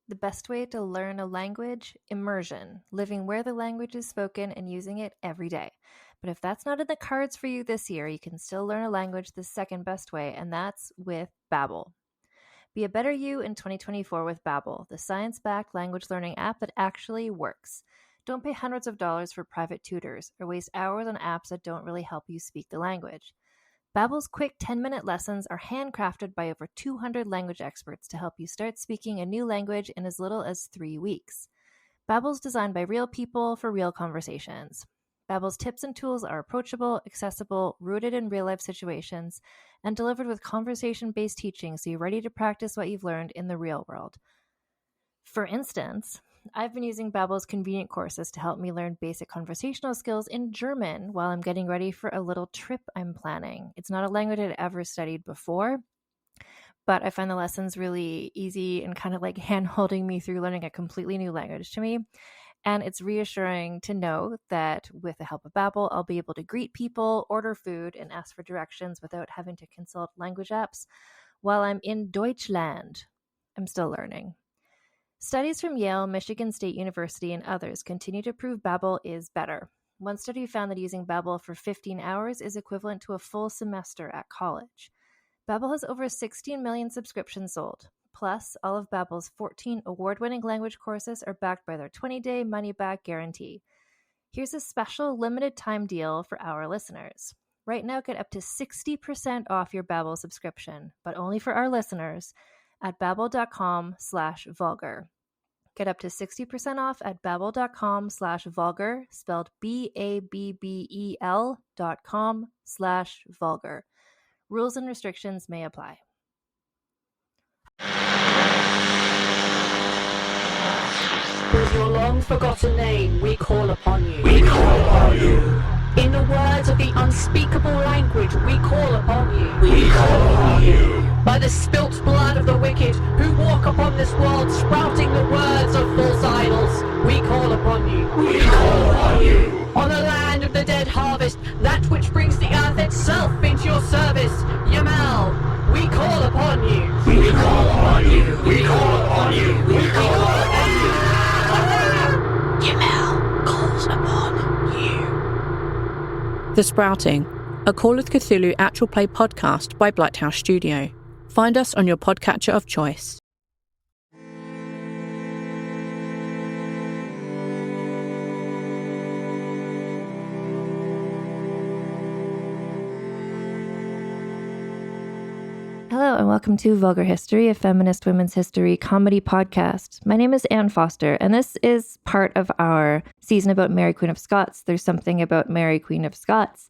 The best way to learn a language? Immersion, living where the language is spoken and using it every day. But if that's not in the cards for you this year, you can still learn a language the second best way, and that's with Babbel. Be a better you in 2024 with Babbel, the science-backed language learning app that actually works. Don't pay hundreds of dollars for private tutors or waste hours on apps that don't really help you speak the language. Babbel's quick 10-minute lessons are handcrafted by over 200 language experts to help you start speaking a new language in as little as 3 weeks. Babbel's designed by real people for real conversations. Babbel's tips and tools are approachable, accessible, rooted in real-life situations, and delivered with conversation-based teaching so you're ready to practice what you've learned in the real world. For instance, I've been using Babbel's convenient courses to help me learn basic conversational skills in German while I'm getting ready for a little trip I'm planning. It's not a language I'd ever studied before, but I find the lessons really easy and kind of like hand-holding me through learning a completely new language to me. And it's reassuring to know that with the help of Babbel, I'll be able to greet people, order food, and ask for directions without having to consult language apps while I'm in Deutschland. I'm still learning. Studies from Yale, Michigan State University, and others continue to prove Babbel is better. One study found that using Babbel for 15 hours is equivalent to a full semester at college. Babbel has over 16 million subscriptions sold. Plus, all of Babbel's 14 award-winning language courses are backed by their 20-day money-back guarantee. Here's a special limited-time deal for our listeners. Right now, get up to 60% off your Babbel subscription, but only for our listeners at babbel.com/vulgar. Get up to 60% off at babbel.com/vulgar, spelled BABBEL.com/vulgar. Rules and restrictions may apply. With your long-forgotten name, we call upon you. We call upon you. In the words of the unspeakable language, we call upon you. We call upon you. By the spilt blood of the wicked, who walk upon this world, sprouting the words of false idols, we call upon you. We call upon you. On the land of the dead harvest, that which brings the earth itself into your service, Yamal, we call upon you. We call upon you. We call upon you. We call upon you. Yamal calls upon you. The Sprouting, a Call of Cthulhu actual play podcast by Blighthouse Studio. Find us on your podcatcher of choice. Hello and welcome to Vulgar History, a feminist women's history comedy podcast. My name is Anne Foster, and this is part of our season about Mary Queen of Scots. There's something about Mary Queen of Scots.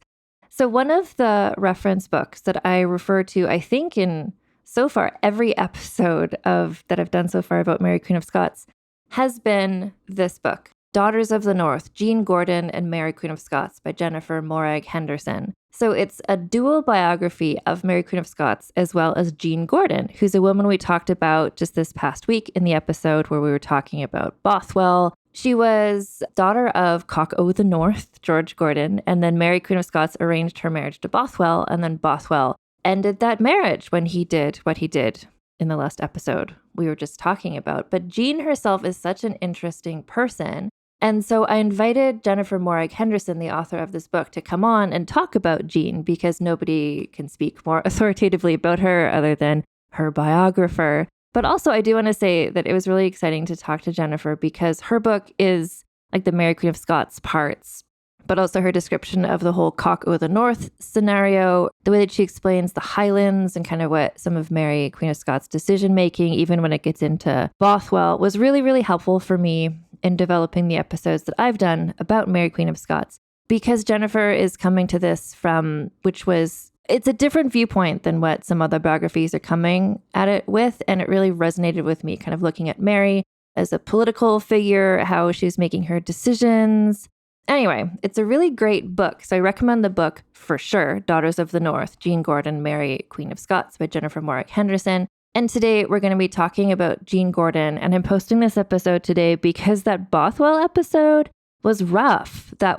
So one of the reference books that I refer to, I think in so far every episode of that I've done so far about Mary Queen of Scots, has been this book, Daughters of the North, Jean Gordon and Mary Queen of Scots by Jennifer Morag Henderson. So it's a dual biography of Mary Queen of Scots as well as Jean Gordon, who's a woman we talked about just this past week in the episode where we were talking about Bothwell. She was daughter of Cock o' the North, George Gordon, and then Mary Queen of Scots arranged her marriage to Bothwell, and then Bothwell ended that marriage when he did what he did in the last episode we were just talking about. But Jean herself is such an interesting person. And so I invited Jennifer Morag Henderson, the author of this book, to come on and talk about Jean because nobody can speak more authoritatively about her other than her biographer. But also I do want to say that it was really exciting to talk to Jennifer because her book is like the Mary Queen of Scots parts, but also her description of the whole Cock o' the North scenario, the way that she explains the Highlands and kind of what some of Mary Queen of Scots decision-making, even when it gets into Bothwell, was really, really helpful for me in developing the episodes that I've done about Mary Queen of Scots, because Jennifer is coming to this from, it's a different viewpoint than what some other biographies are coming at it with, and it really resonated with me, kind of looking at Mary as a political figure, how she was making her decisions. Anyway, it's a really great book, so I recommend the book for sure, Daughters of the North, Jean Gordon, Mary Queen of Scots by Jennifer Morag Henderson. And today we're going to be talking about Jean Gordon, and I'm posting this episode today because that Bothwell episode was rough. I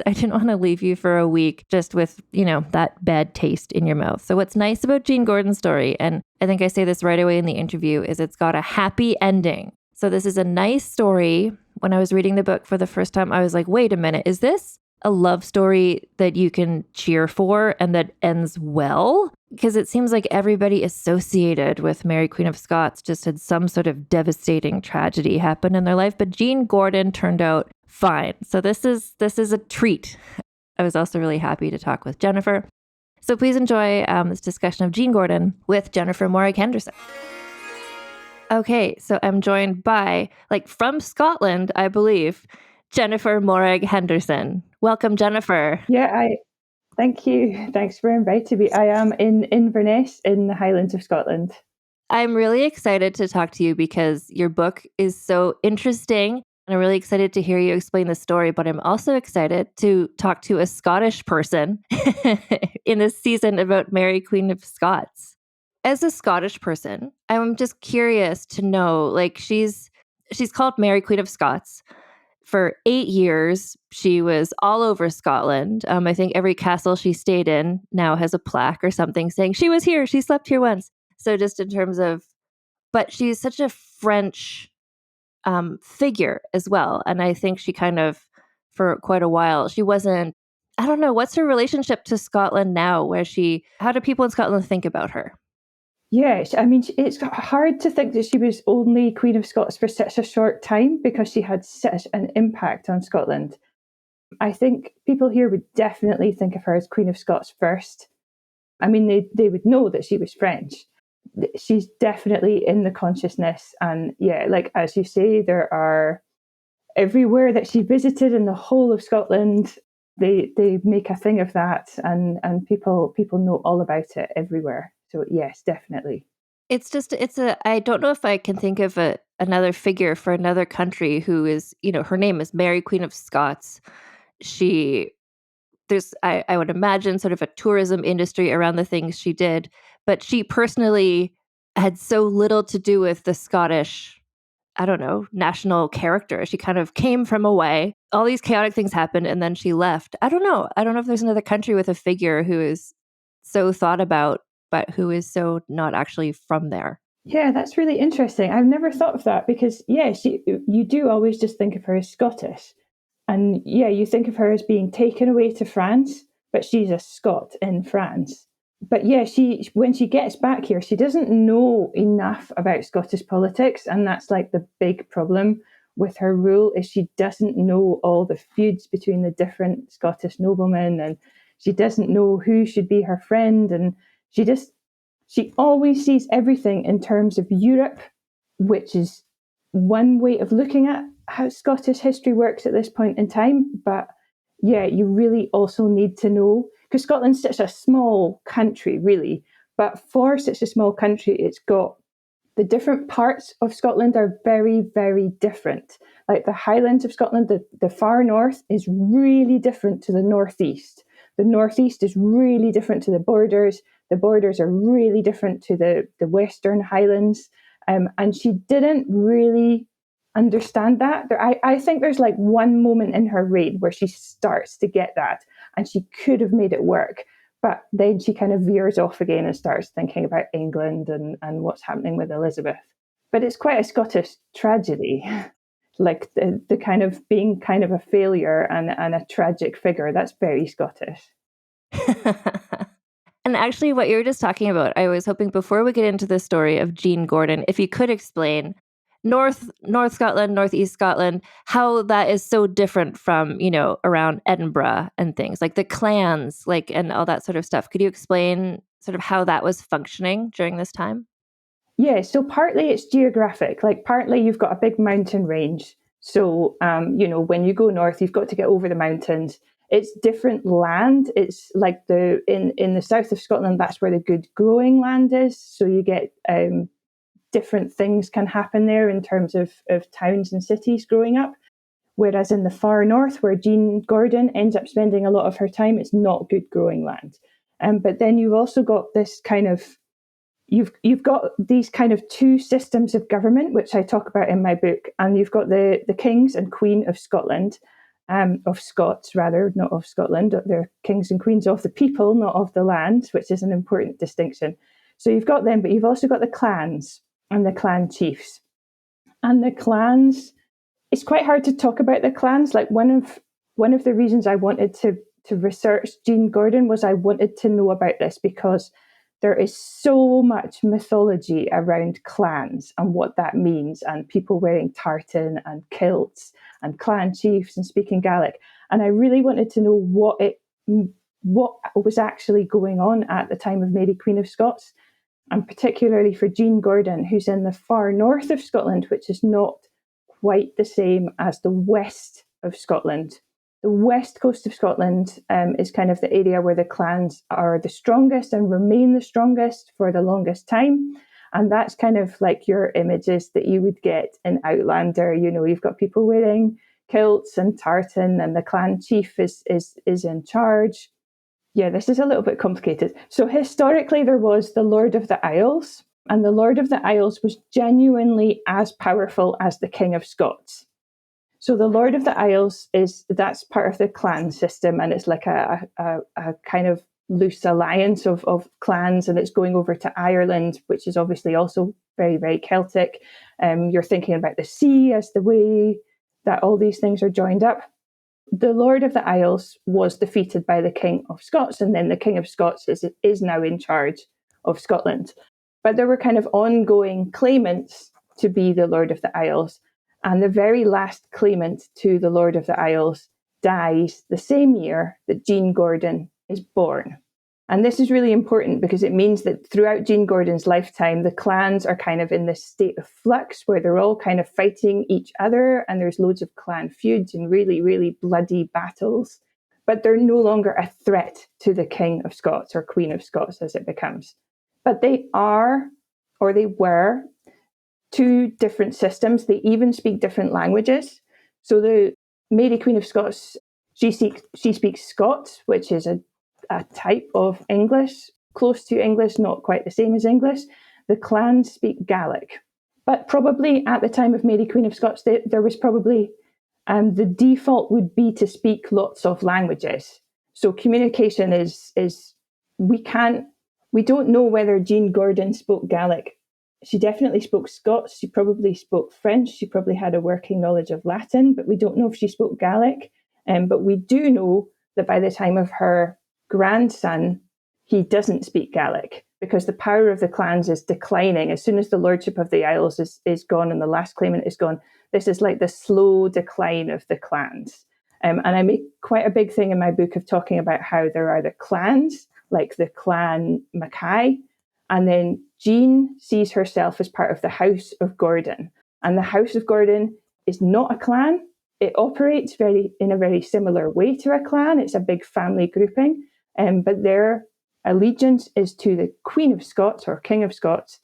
didn't want to leave you for a week just with, that bad taste in your mouth. So what's nice about Jean Gordon's story, and I think I say this right away in the interview, is it's got a happy ending. So this is a nice story. When I was reading the book for the first time, I was like, wait a minute, is this a love story that you can cheer for and that ends well? Because it seems like everybody associated with Mary Queen of Scots just had some sort of devastating tragedy happen in their life. But Jean Gordon turned out fine. So this is a treat. I was also really happy to talk with Jennifer. So please enjoy this discussion of Jean Gordon with Jennifer Morag Henderson. Okay, so I'm joined by, from Scotland, I believe, Jennifer Morag Henderson. Welcome, Jennifer. Yeah, thank you. Thanks for inviting me. I am in Inverness in the Highlands of Scotland. I'm really excited to talk to you because your book is so interesting. And I'm really excited to hear you explain the story, but I'm also excited to talk to a Scottish person in this season about Mary Queen of Scots. As a Scottish person, I'm just curious to know, she's called Mary Queen of Scots. For 8 years, she was all over Scotland. I think every castle she stayed in now has a plaque or something saying she was here, she slept here once. So just in terms of, but she's such a French figure as well. And I think she kind of, for quite a while, she wasn't, I don't know, what's her relationship to Scotland now? How do people in Scotland think about her? Yeah, I mean, it's hard to think that she was only Queen of Scots for such a short time because she had such an impact on Scotland. I think people here would definitely think of her as Queen of Scots first. I mean, they would know that she was French. She's definitely in the consciousness. And yeah, as you say, there are everywhere that she visited in the whole of Scotland, they make a thing of that, and people know all about it everywhere. So yes, definitely. I don't know if I can think of another figure for another country who is, her name is Mary Queen of Scots. I would imagine sort of a tourism industry around the things she did, but she personally had so little to do with the Scottish, I don't know, national character. She kind of came from away. All these chaotic things happened and then she left. I don't know if there's another country with a figure who is so thought about, but who is so not actually from there. Yeah, that's really interesting. I've never thought of that because, yeah, you do always just think of her as Scottish. And yeah, you think of her as being taken away to France, but she's a Scot in France. But yeah, when she gets back here, she doesn't know enough about Scottish politics. And that's the big problem with her rule is she doesn't know all the feuds between the different Scottish noblemen, and she doesn't know who should be her friend. And she always sees everything in terms of Europe, which is one way of looking at how Scottish history works at this point in time. But yeah, you really also need to know, because Scotland's such a small country, really. But for such a small country, it's got the different parts of Scotland are very, very different. Like the Highlands of Scotland, the far north is really different to the northeast. The northeast is really different to the borders. The borders are really different to the Western Highlands. And she didn't really understand that. I think there's one moment in her reign where she starts to get that, and she could have made it work. But then she kind of veers off again and starts thinking about England and what's happening with Elizabeth. But it's quite a Scottish tragedy, the kind of being kind of a failure and a tragic figure. That's very Scottish. And actually, what you were just talking about, I was hoping before we get into the story of Jean Gordon, if you could explain North Scotland, Northeast Scotland, how that is so different from, around Edinburgh and things like the clans, and all that sort of stuff. Could you explain sort of how that was functioning during this time? Yeah, so partly it's geographic, partly you've got a big mountain range. So, when you go north, you've got to get over the mountains. It's different land. It's in the south of Scotland, that's where the good growing land is. So you get different things can happen there in terms of towns and cities growing up. Whereas in the far north, where Jean Gordon ends up spending a lot of her time, it's not good growing land. But then you've also got this kind of, you've got these kind of two systems of government, which I talk about in my book. And you've got the kings and queen of Scotland, of Scots rather, not of Scotland. They're kings and queens of the people, not of the land, which is an important distinction. So you've got them, but you've also got the clans and the clan chiefs. And the clans, it's quite hard to talk about the clans. Like one of the reasons I wanted to research Jean Gordon was I wanted to know about this because there is so much mythology around clans and what that means, and people wearing tartan and kilts and clan chiefs and speaking Gaelic. And I really wanted to know what was actually going on at the time of Mary Queen of Scots, and particularly for Jean Gordon, who's in the far north of Scotland, which is not quite the same as the west of Scotland. The west coast of Scotland is kind of the area where the clans are the strongest and remain the strongest for the longest time. And that's kind of like your images that you would get in Outlander. You know, you've got people wearing kilts and tartan, and the clan chief is in charge. Yeah, this is a little bit complicated. So historically, there was the Lord of the Isles, and the Lord of the Isles was genuinely as powerful as the King of Scots. So the Lord of the Isles that's part of the clan system, and it's like a kind of loose alliance of clans, and it's going over to Ireland, which is obviously also very, very Celtic. You're thinking about the sea as the way that all these things are joined up. The Lord of the Isles was defeated by the King of Scots, and then the King of Scots is now in charge of Scotland. But there were kind of ongoing claimants to be the Lord of the Isles. And the very last claimant to the Lord of the Isles dies the same year that Jean Gordon is born. And this is really important because it means that throughout Jean Gordon's lifetime, the clans are kind of in this state of flux where they're all kind of fighting each other, and there's loads of clan feuds and really, really bloody battles. But they're no longer a threat to the King of Scots or Queen of Scots as it becomes. But they are, or they were, two different systems. They even speak different languages. So the Mary Queen of Scots, she speaks Scots, which is a type of English, close to English, not quite the same as English. The clans speak Gaelic. But probably at the time of Mary Queen of Scots, there was probably, the default would be to speak lots of languages. So communication is we don't know whether Jean Gordon spoke Gaelic. She definitely spoke Scots. She probably spoke French. She probably had a working knowledge of Latin, but we don't know if she spoke Gaelic. But we do know that by the time of her grandson, he doesn't speak Gaelic because the power of the clans is declining. As soon as the lordship of the Isles is gone and the last claimant is gone, this is like the slow decline of the clans. And I make quite a big thing in my book of talking about how there are the clans, like the clan Mackay, and then Jean sees herself as part of the House of Gordon. And the House of Gordon is not a clan. It operates in a very similar way to a clan. It's a big family grouping. But their allegiance is to the Queen of Scots or King of Scots,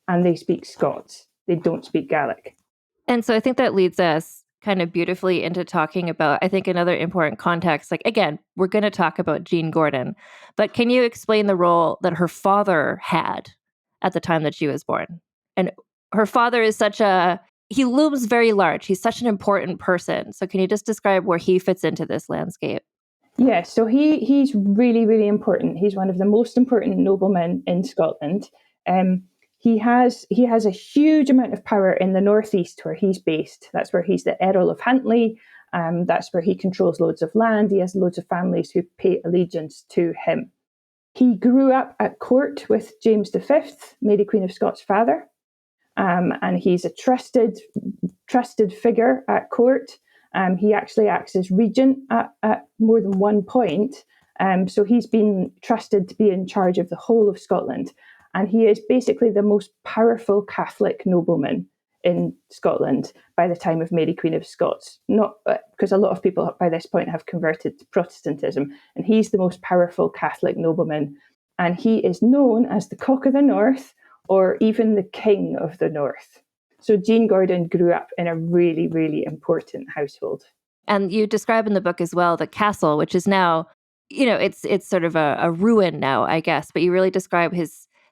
and they speak Scots. They don't speak Gaelic. And so I think that leads us kind of beautifully into talking about, I think, another important context. Like, again, we're going to talk about Jean Gordon, but can you explain the role that her father had at the time that she was born? And her father is he looms very large. He's such an important person. So can you just describe where he fits into this landscape? Yeah, so he's really, really important. He's one of the most important noblemen in Scotland. He has a huge amount of power in the northeast where he's based. That's where he's the Earl of Huntly. That's where he controls loads of land. He has loads of families who pay allegiance to him. He grew up at court with James V, Mary Queen of Scots' father, and he's a trusted figure at court. He actually acts as regent at more than one point. So he's been trusted to be in charge of the whole of Scotland. And he is basically the most powerful Catholic nobleman in Scotland by the time of Mary Queen of Scots. Not because a lot of people by this point have converted to Protestantism. And he's the most powerful Catholic nobleman. And he is known as the Cock of the North, or even the King of the North. So Jean Gordon grew up in a really, really important household. And you describe in the book as well the castle, which is now, it's sort of a ruin now, I guess. But you really describe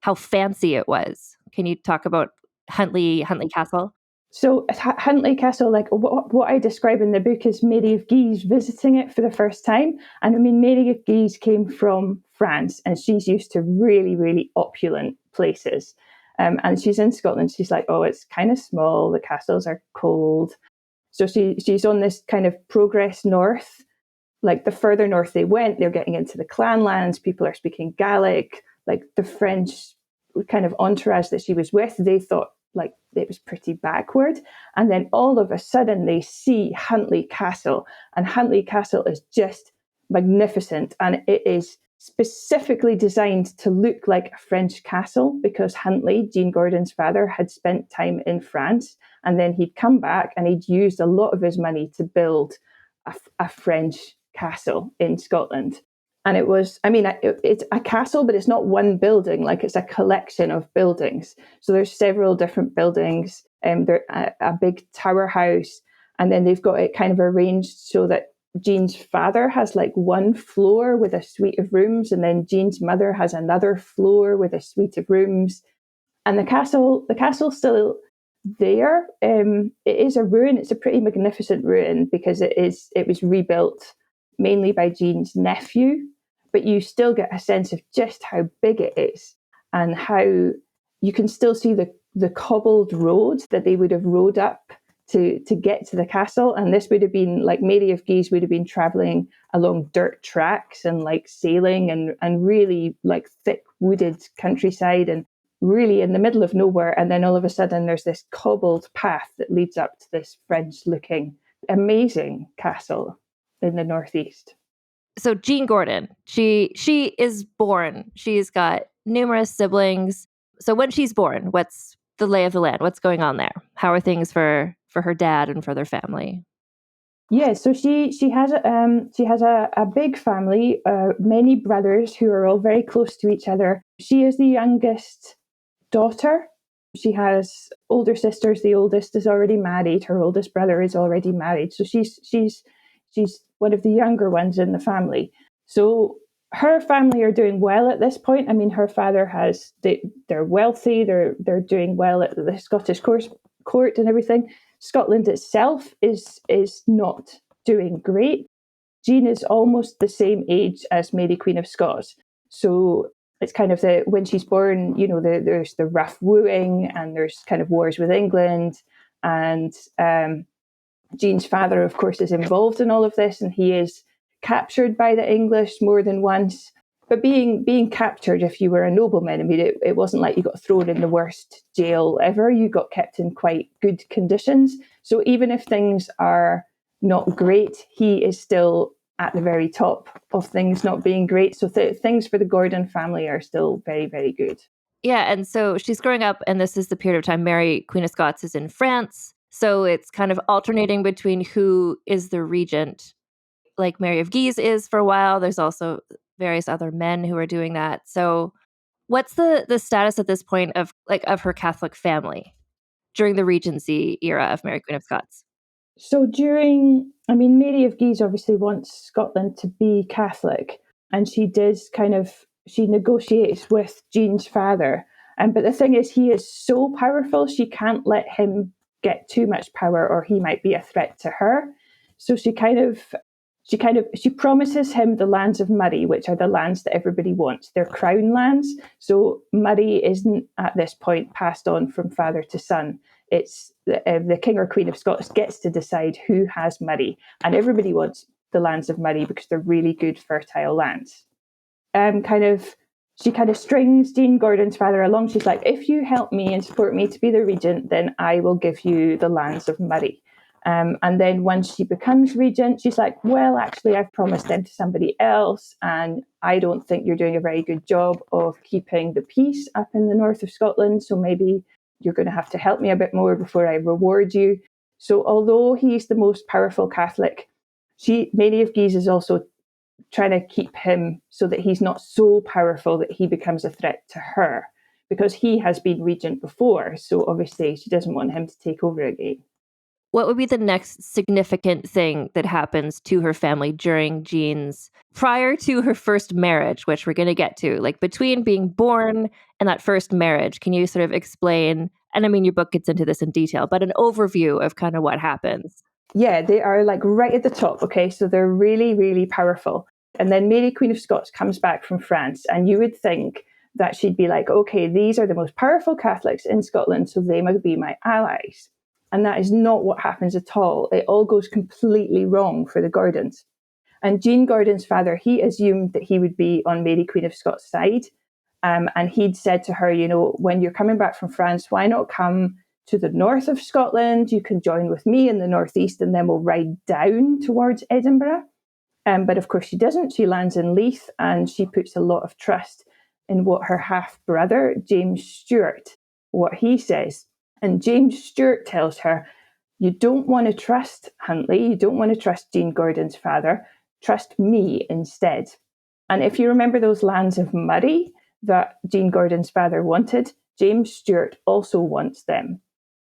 how fancy it was. Can you talk about Huntly Castle? So Huntly Castle, like what I describe in the book is Mary of Guise visiting it for the first time. And I mean, Mary of Guise came from France, and she's used to really, really opulent places. And she's in Scotland. She's like, oh, it's kind of small. The castles are cold. So she's on this kind of progress north. Like the further north they went, they're getting into the clan lands. People are speaking Gaelic. Like the French kind of entourage that she was with, they thought like it was pretty backward. And then all of a sudden they see Huntly Castle, and Huntly Castle is just magnificent. And it is specifically designed to look like a French castle because Huntly, Jean Gordon's father, had spent time in France, and then he'd come back and he'd used a lot of his money to build a French castle in Scotland. And it was, I mean, it's a castle, but it's not one building. Like it's a collection of buildings. So there's several different buildings. They're a big tower house. And then they've got it kind of arranged so that Jean's father has like one floor with a suite of rooms. And then Jean's mother has another floor with a suite of rooms. And the castle's still there. It is a ruin. It's a pretty magnificent ruin because it was rebuilt mainly by Jean's nephew, but you still get a sense of just how big it is and how you can still see the cobbled roads that they would have rode up to get to the castle. And this would have been like Mary of Guise would have been traveling along dirt tracks and like sailing and really like thick wooded countryside and really in the middle of nowhere. And then all of a sudden there's this cobbled path that leads up to this French looking amazing castle in the northeast. So Jean Gordon, she is born. She's got numerous siblings. So when she's born, what's the lay of the land? What's going on there? How are things for her dad and for their family? Yeah, so she has a big family, many brothers who are all very close to each other. She is the youngest daughter. She has older sisters. The oldest is already married. Her oldest brother is already married. So she's one of the younger ones in the family. So her family are doing well at this point. I mean, her father they're wealthy. They're doing well at the Scottish court and everything. Scotland itself is not doing great. Jean is almost the same age as Mary Queen of Scots. So it's kind of when she's born, there's the rough wooing and there's kind of wars with England. And Jean's father, of course, is involved in all of this, and he is captured by the English more than once. But being captured, if you were a nobleman, I mean, it wasn't like you got thrown in the worst jail ever. You got kept in quite good conditions. So even if things are not great, he is still at the very top of things not being great. So things for the Gordon family are still very, very good. Yeah, and so she's growing up, and this is the period of time Mary, Queen of Scots, is in France. So it's kind of alternating between who is the regent, like Mary of Guise is for a while. There's also various other men who are doing that. So what's the status at this point of her Catholic family during the Regency era of Mary, Queen of Scots? So Mary of Guise obviously wants Scotland to be Catholic, and she negotiates with Jean's father. But the thing is, he is so powerful, she can't let him get too much power or he might be a threat to her. So she promises him the lands of Murray, which are the lands that everybody wants. They're crown lands. So Murray isn't at this point passed on from father to son. It's the King or Queen of Scots gets to decide who has Murray, and everybody wants the lands of Murray because they're really good, fertile lands. She kind of strings Jean Gordon's father along. She's like, if you help me and support me to be the regent, then I will give you the lands of Murray. And then once she becomes regent, she's like, well, actually, I've promised them to somebody else, and I don't think you're doing a very good job of keeping the peace up in the north of Scotland, so maybe you're going to have to help me a bit more before I reward you. So although he's the most powerful Catholic, Mary of Guise is also trying to keep him so that he's not so powerful that he becomes a threat to her, because he has been regent before. So obviously she doesn't want him to take over again. What would be the next significant thing that happens to her family during Jean's, prior to her first marriage, which we're going to get to, like between being born and that first marriage? Can you sort of explain, and I mean, your book gets into this in detail, but an overview of kind of what happens? Yeah, they are like right at the top. Okay, so they're really, really powerful. And then Mary, Queen of Scots, comes back from France, and you would think that she'd be like, okay, these are the most powerful Catholics in Scotland, so they must be my allies. And that is not what happens at all. It all goes completely wrong for the Gordons. And Jean Gordon's father, he assumed that he would be on Mary Queen of Scots' side. And he'd said to her, when you're coming back from France, why not come to the north of Scotland? You can join with me in the northeast, and then we'll ride down towards Edinburgh. But of course she doesn't. She lands in Leith, and she puts a lot of trust in what her half-brother, James Stewart, what he says. And James Stewart tells her, you don't want to trust Huntly, you don't want to trust Jean Gordon's father, trust me instead. And if you remember those lands of Murray that Jean Gordon's father wanted, James Stewart also wants them.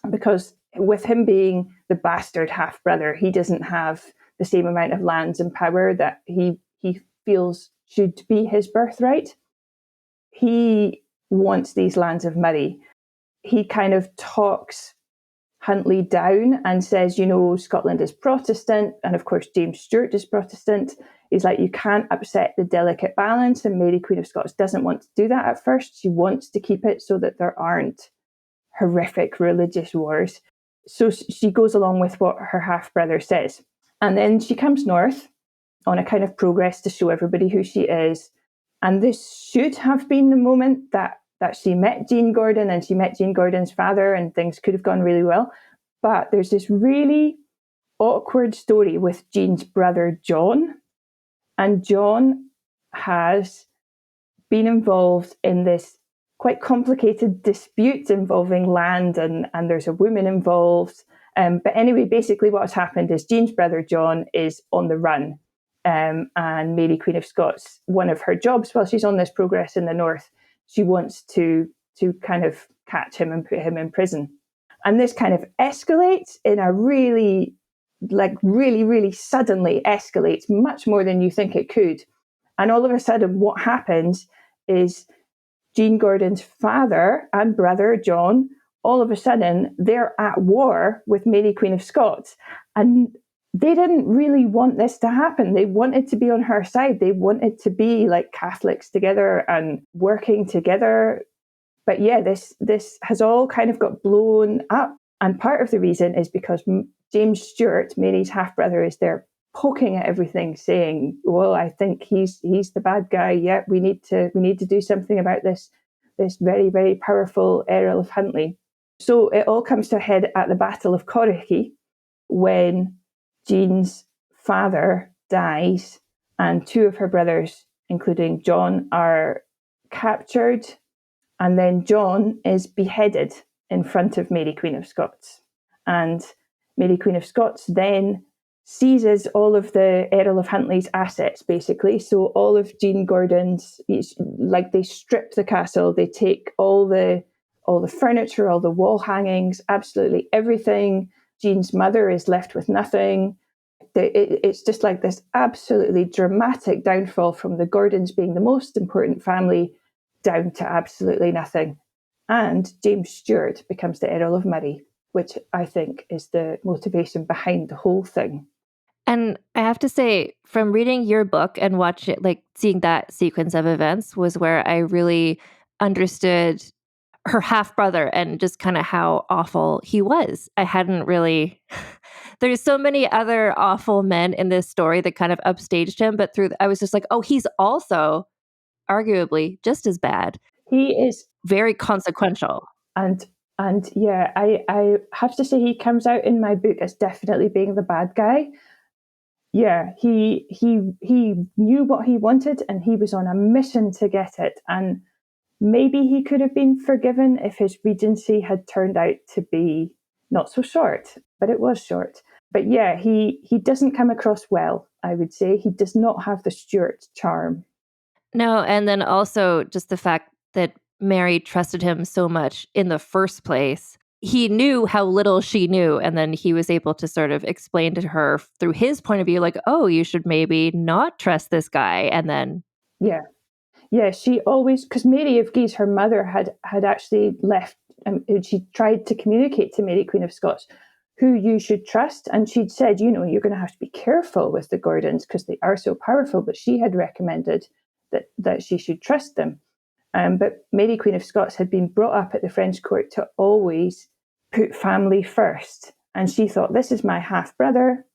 Because with him being the bastard half-brother, he doesn't have the same amount of lands and power that he feels should be his birthright. He wants these lands of Murray. He kind of talks Huntly down and says, Scotland is Protestant, and of course James Stewart is Protestant. He's like, you can't upset the delicate balance, and Mary Queen of Scots doesn't want to do that at first. She wants to keep it so that there aren't horrific religious wars. So she goes along with what her half-brother says. And then she comes north on a kind of progress to show everybody who she is. And this should have been the moment that she met Jean Gordon, and she met Jean Gordon's father, and things could have gone really well. But there's this really awkward story with Jean's brother, John. And John has been involved in this quite complicated dispute involving land, and there's a woman involved. But anyway, basically what's happened is Jean's brother John is on the run. And Mary Queen of Scots, one of her jobs while she's on this progress in the north, she wants to kind of catch him and put him in prison. And this kind of escalates in a really suddenly escalates, much more than you think it could. And all of a sudden what happens is Jean Gordon's father and brother, John, all of a sudden, they're at war with Mary Queen of Scots. And they didn't really want this to happen. They wanted to be on her side. They wanted to be like Catholics together and working together. But yeah, this has all kind of got blown up. And part of the reason is because James Stewart, Mary's half-brother, is there poking at everything, saying, well, I think he's the bad guy. Yeah, we need to do something about this very, very powerful Earl of Huntly. So it all comes to a head at the Battle of Corricky, when Jean's father dies and two of her brothers, including John, are captured, and then John is beheaded in front of Mary Queen of Scots. And Mary Queen of Scots then seizes all of the Earl of Huntly's assets, basically. So all of Jean Gordon's, they strip the castle, they take all the furniture, all the wall hangings, absolutely everything. Jean's mother is left with nothing. It's just like this absolutely dramatic downfall from the Gordons being the most important family down to absolutely nothing. And James Stewart becomes the Earl of Murray, which I think is the motivation behind the whole thing. And I have to say, from reading your book and seeing that sequence of events was where I really understood her half-brother and just kind of how awful he was. I hadn't really... There's so many other awful men in this story that kind of upstaged him, but I was just like, oh, he's also arguably just as bad. He is very consequential. And yeah, I have to say he comes out in my book as definitely being the bad guy. Yeah, he knew what he wanted, and he was on a mission to get it. And maybe he could have been forgiven if his regency had turned out to be not so short, but it was short. But yeah, he doesn't come across well, I would say. He does not have the Stuart charm. No, and then also just the fact that Mary trusted him so much in the first place. He knew how little she knew, and then he was able to sort of explain to her through his point of view, like, oh, you should maybe not trust this guy. And then... Yeah, she always, because Mary of Guise, her mother, had actually left, and she tried to communicate to Mary Queen of Scots who you should trust. And she'd said, you're going to have to be careful with the Gordons because they are so powerful. But she had recommended that she should trust them. But Mary, Queen of Scots, had been brought up at the French court to always put family first. And she thought, this is my half-brother.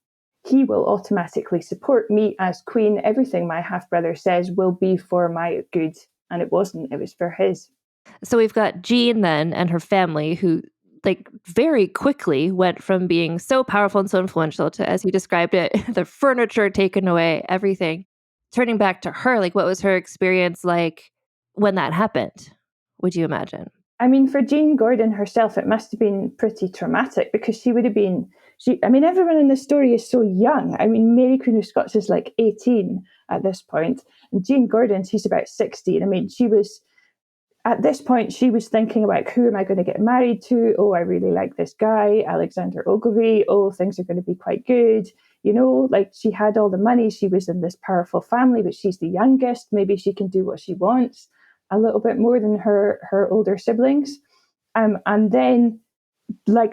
He will automatically support me as queen. Everything my half-brother says will be for my good. And it wasn't. It was for his. So we've got Jean then and her family who very quickly went from being so powerful and so influential to, as you described it, the furniture taken away, everything. Turning back to her, what was her experience like when that happened, would you imagine? I mean, for Jean Gordon herself, it must have been pretty traumatic because she would have been, everyone in the story is so young. I mean, Mary Queen of Scots is 18 at this point, and Jean Gordon, she's about 16. I mean, at this point, she was thinking about, who am I going to get married to? Oh, I really like this guy, Alexander Ogilvy. Oh, things are going to be quite good. She had all the money. She was in this powerful family, but she's the youngest. Maybe she can do what she wants a little bit more than her older siblings. And then,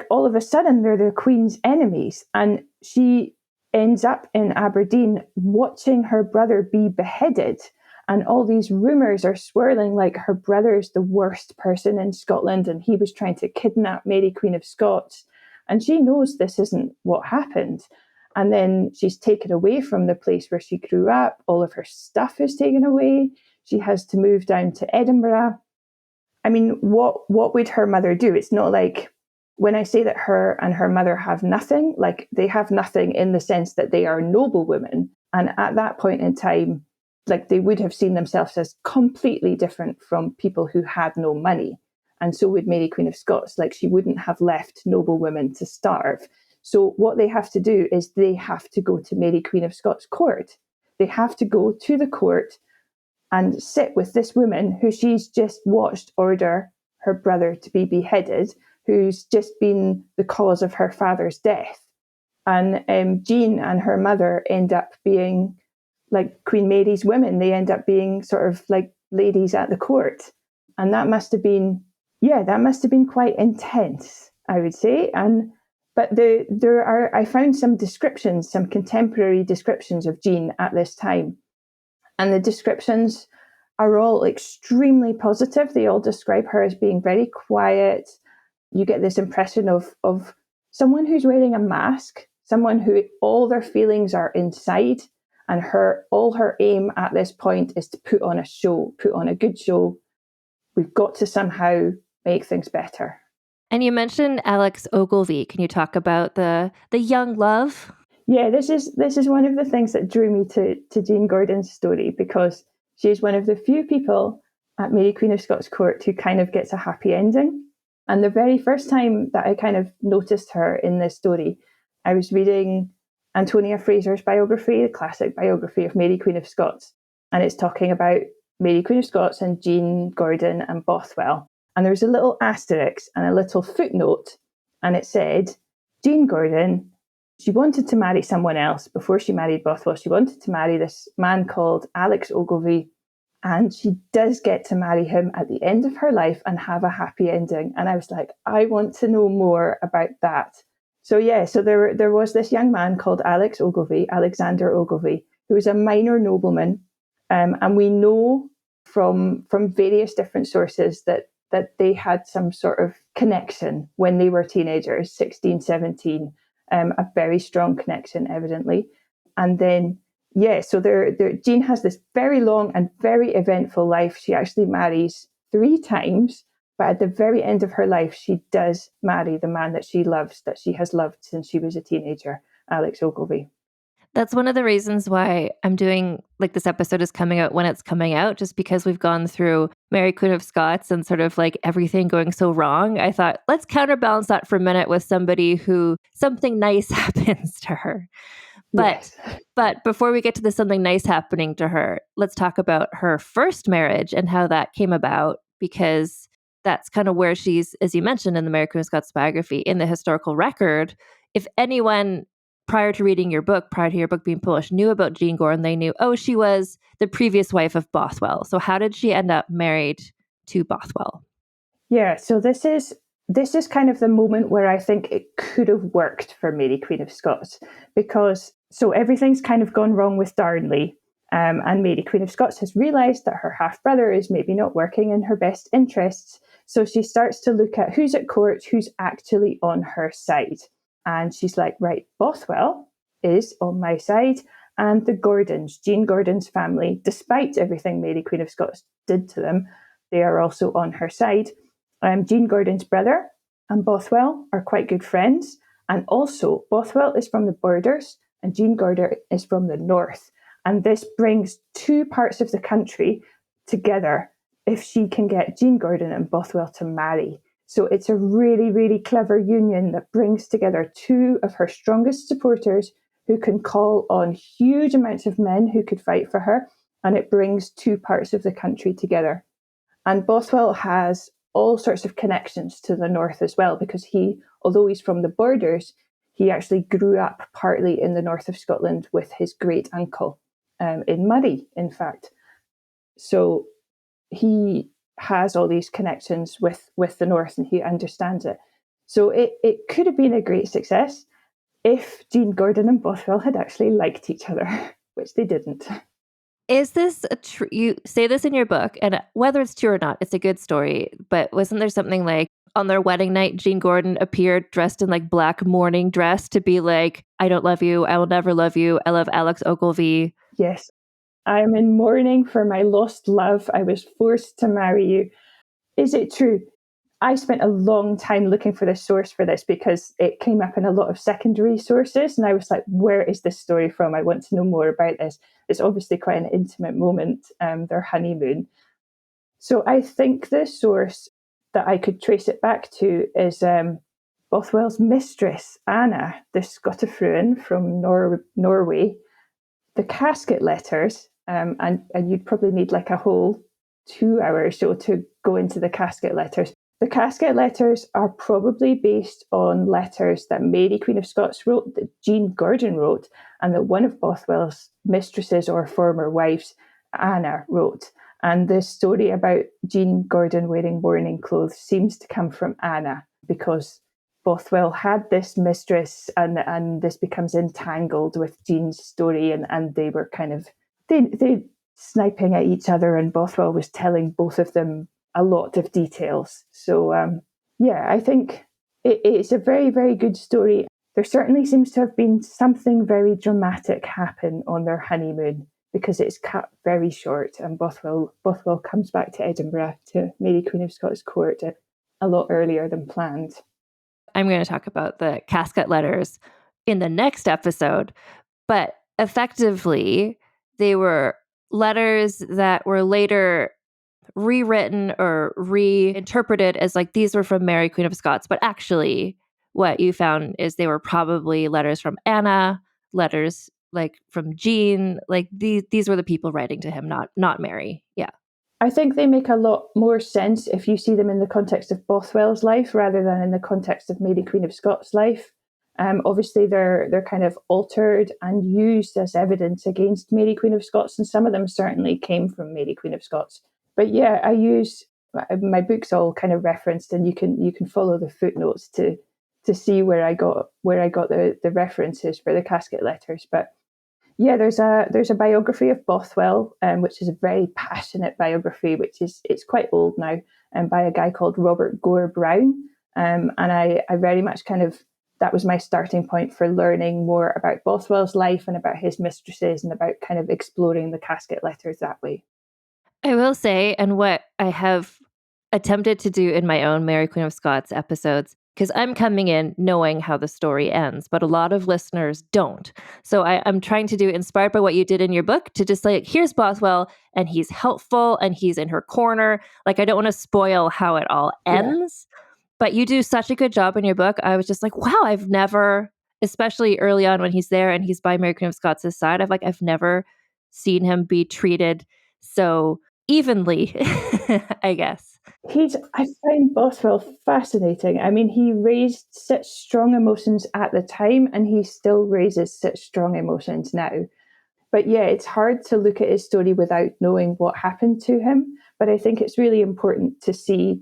all of a sudden, they're the Queen's enemies. And she ends up in Aberdeen watching her brother be beheaded. And all these rumours are swirling her brother's the worst person in Scotland and he was trying to kidnap Mary, Queen of Scots. And she knows this isn't what happened. And then she's taken away from the place where she grew up. All of her stuff is taken away. She has to move down to Edinburgh. I mean, what would her mother do? It's not when I say that her and her mother have nothing, they have nothing in the sense that they are noble women. And at that point in time, they would have seen themselves as completely different from people who had no money. And so would Mary, Queen of Scots. She wouldn't have left noble women to starve. So what they have to do is they have to go to Mary, Queen of Scots court. They have to go to the court and sit with this woman who she's just watched order her brother to be beheaded, who's just been the cause of her father's death. And Jean and her mother end up being Queen Mary's women. They end up being sort of ladies at the court. And that must have been quite intense, I would say. But I found some descriptions, some contemporary descriptions of Jean at this time. And the descriptions are all extremely positive. They all describe her as being very quiet. You get this impression of someone who's wearing a mask, someone who all their feelings are inside. And all her aim at this point is to put on a show, put on a good show. We've got to somehow make things better. And you mentioned Alex Ogilvy. Can you talk about the young love? Yeah, this is one of the things that drew me to Jean Gordon's story, because she's one of the few people at Mary, Queen of Scots court who kind of gets a happy ending. And the very first time that I kind of noticed her in this story, I was reading Antonia Fraser's biography, the classic biography of Mary, Queen of Scots. And it's talking about Mary, Queen of Scots and Jean Gordon and Bothwell. And there was a little asterisk and a little footnote. And it said, Jean Gordon, she wanted to marry someone else before she married Bothwell. She wanted to marry this man called Alex Ogilvy. And she does get to marry him at the end of her life and have a happy ending. And I was like, I want to know more about that. So there was this young man called Alexander Ogilvy, who was a minor nobleman. And we know from various different sources that they had some sort of connection when they were teenagers, 16, 17, a very strong connection, evidently. And then, so Jean has this very long and very eventful life. She actually marries 3 times. But at the very end of her life, she does marry the man that she loves, that she has loved since she was a teenager, Alex Ogilvy. That's one of the reasons why I'm doing, this episode is coming out when it's coming out, just because we've gone through Mary, Queen of Scots and sort of everything going so wrong. I thought, let's counterbalance that for a minute with somebody who something nice happens to her. But before we get to the something nice happening to her, let's talk about her first marriage and how that came about, because that's kind of where she's, as you mentioned in the Mary, Queen of Scots biography, in the historical record. If anyone prior to reading your book, prior to your book being published, knew about Jean Gordon, they knew, she was the previous wife of Bothwell. So how did she end up married to Bothwell? Yeah, so this is kind of the moment where I think it could have worked for Mary, Queen of Scots, because so everything's kind of gone wrong with Darnley. And Mary, Queen of Scots, has realised that her half-brother is maybe not working in her best interests. So she starts to look at who's at court, who's actually on her side. And she's like, right, Bothwell is on my side. And the Gordons, Jean Gordon's family, despite everything Mary, Queen of Scots did to them, they are also on her side. Jean Gordon's brother and Bothwell are quite good friends. And also, Bothwell is from the borders and Jean Gordon is from the north. And this brings two parts of the country together if she can get Jean Gordon and Bothwell to marry. So it's a really, really clever union that brings together two of her strongest supporters who can call on huge amounts of men who could fight for her. And it brings two parts of the country together. And Bothwell has all sorts of connections to the north as well, because he, although he's from the borders, he actually grew up partly in the north of Scotland with his great uncle, in Murray, in fact. So he has all these connections with the north and he understands it. So it could have been a great success if Jean Gordon and Bothwell had actually liked each other, which they didn't. Is this you say this in your book, and whether it's true or not, it's a good story, but wasn't there something like on their wedding night, Jean Gordon appeared dressed in like black mourning dress to be like, I don't love you, I will never love you, I love Alex Ogilvy. Yes, I am in mourning for my lost love, I was forced to marry you. Is it true? I spent a long time looking for the source for this because it came up in a lot of secondary sources. And I was like, where is this story from? I want to know more about this. It's obviously quite an intimate moment, their honeymoon. So I think the source that I could trace it back to is Bothwell's mistress, Anna, the Scotifruin from Norway. The casket letters, and you'd probably need like a whole 2 hours or so to go into the casket letters. The casket letters are probably based on letters that Mary, Queen of Scots, wrote, that Jean Gordon wrote, and that one of Bothwell's mistresses or former wives, Anna, wrote. And the story about Jean Gordon wearing mourning clothes seems to come from Anna, because Bothwell had this mistress and this becomes entangled with Jean's story, and they were kind of they sniping at each other, and Bothwell was telling both of them a lot of details. So, I think it's a very, very good story. There certainly seems to have been something very dramatic happen on their honeymoon, because it's cut very short, and Bothwell comes back to Edinburgh to Mary, Queen of Scots court a lot earlier than planned. I'm going to talk about the casket letters in the next episode, but effectively, they were letters that were later rewritten or reinterpreted as like these were from Mary, Queen of Scots. But actually, what you found is they were probably letters from Anna, letters like from Jean. Like these were the people writing to him, not Mary. Yeah. I think they make a lot more sense if you see them in the context of Bothwell's life rather than in the context of Mary, Queen of Scots' life. Obviously, they're kind of altered and used as evidence against Mary, Queen of Scots, and some of them certainly came from Mary, Queen of Scots. But yeah, I use my book's all kind of referenced, and you can follow the footnotes to see where I got the references for the casket letters. But yeah, there's a biography of Bothwell, which is a very passionate biography, it's quite old now, by a guy called Robert Gore Brown, and I very much kind of, that was my starting point for learning more about Bothwell's life and about his mistresses and about kind of exploring the casket letters that way. I will say, and what I have attempted to do in my own Mary, Queen of Scots episodes, because I'm coming in knowing how the story ends, but a lot of listeners don't. So I'm trying to do, inspired by what you did in your book, to just like, here's Bothwell, and he's helpful, and he's in her corner. Like, I don't want to spoil how it all ends, but you do such a good job in your book. I was just like, wow, I've never, especially early on when he's there and he's by Mary, Queen of Scots' side, I've never seen him be treated so evenly, I guess. I find Bothwell fascinating. I mean, he raised such strong emotions at the time, and he still raises such strong emotions now. But yeah, it's hard to look at his story without knowing what happened to him. But I think it's really important to see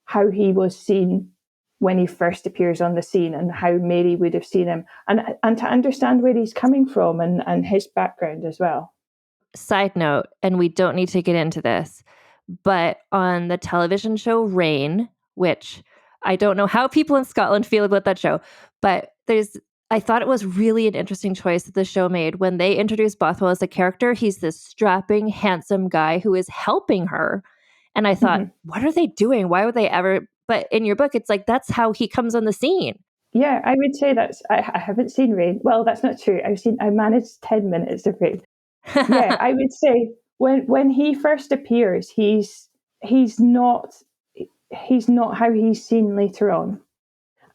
how he was seen when he first appears on the scene, and how Mary would have seen him, and to understand where he's coming from and his background as well. side note, and we don't need to get into this, but on the television show Rain, which I don't know how people in Scotland feel about that show, but I thought it was really an interesting choice that the show made when they introduced Bothwell as a character. He's this strapping, handsome guy who is helping her. And I thought, what are they doing? Why would they ever? But in your book, it's like, that's how he comes on the scene. Yeah, I would say I haven't seen Rain. Well, that's not true. I managed 10 minutes of Rain. Yeah, I would say when he first appears, he's not how he's seen later on.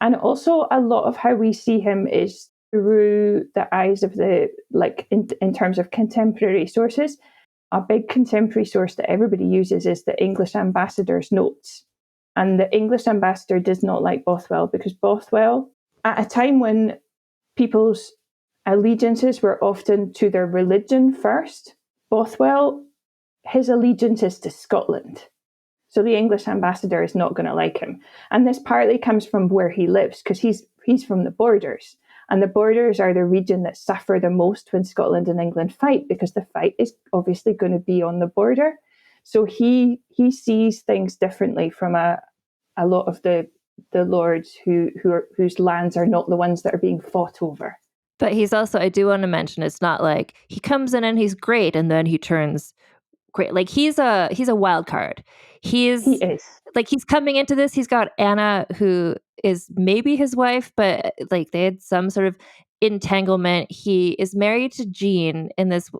And also a lot of how we see him is through the eyes of in terms of contemporary sources. A big contemporary source that everybody uses is the English ambassador's notes. And the English ambassador does not like Bothwell because Bothwell, at a time when people's allegiances were often to their religion first, Bothwell, his allegiance is to Scotland. So the English ambassador is not going to like him. And this partly comes from where he lives, because he's from the borders. And the borders are the region that suffer the most when Scotland and England fight, because the fight is obviously going to be on the border. So he sees things differently from a lot of the lords whose lands are not the ones that are being fought over. But he's also, I do want to mention, it's not like he comes in and he's great and then he turns great. Like he's a wild card. He is. Like he's coming into this. He's got Anna, who is maybe his wife, but like they had some sort of entanglement. He is married to Jean in this.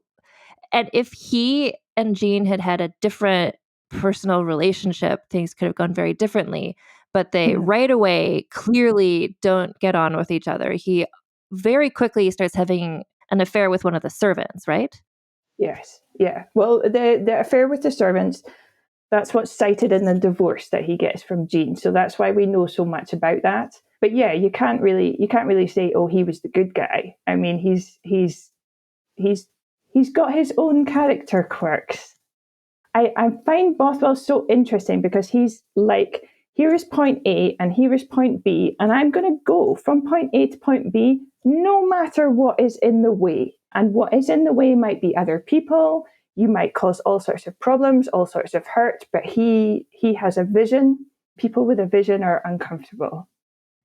And if he and Jean had had a different personal relationship, things could have gone very differently. But they right away clearly don't get on with each other. He very quickly starts having an affair with one of the servants, right? Yes. Yeah. Well, the affair with the servants, that's what's cited in the divorce that he gets from Jean. So that's why we know so much about that. But yeah, you can't really say, oh, he was the good guy. I mean, he's got his own character quirks. I find Bothwell so interesting because he's like, here is point A and here is point B, and I'm going to go from point A to point B no matter what is in the way. And what is in the way might be other people. You might cause all sorts of problems, all sorts of hurt, but he has a vision. People with a vision are uncomfortable.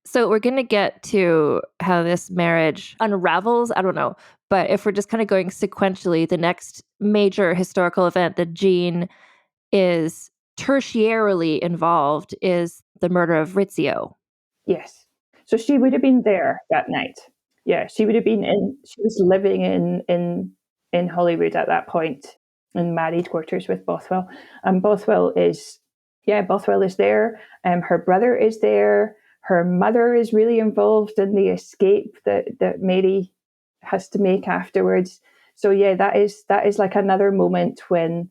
So we're going to get to how this marriage unravels. I don't know. But if we're just kind of going sequentially, the next major historical event that Jean is tertiarily involved is the murder of Rizzio. Yes. So she would have been there that night. Yeah, she was living in Hollywood at that point, in married quarters with Bothwell. And Bothwell is there. Her brother is there. Her mother is really involved in the escape that Mary has to make afterwards. So yeah, that is like another moment when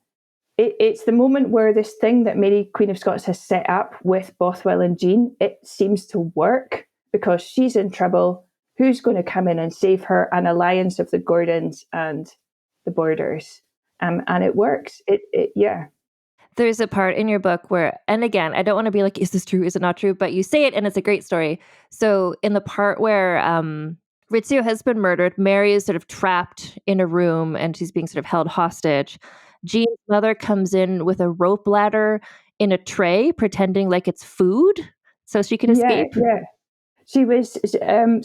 it's the moment where this thing that Mary, Queen of Scots, has set up with Bothwell and Jean, it seems to work because she's in trouble. Who's going to come in and save her? An alliance of the Gordons and the Borders. And it works. Yeah. There's a part in your book where, and again, I don't want to be like, is this true? Is it not true? But you say it and it's a great story. So in the part where Rizzio has been murdered, Mary is sort of trapped in a room and she's being sort of held hostage. Jean's mother comes in with a rope ladder in a tray, pretending like it's food so she can escape. Yeah. She was,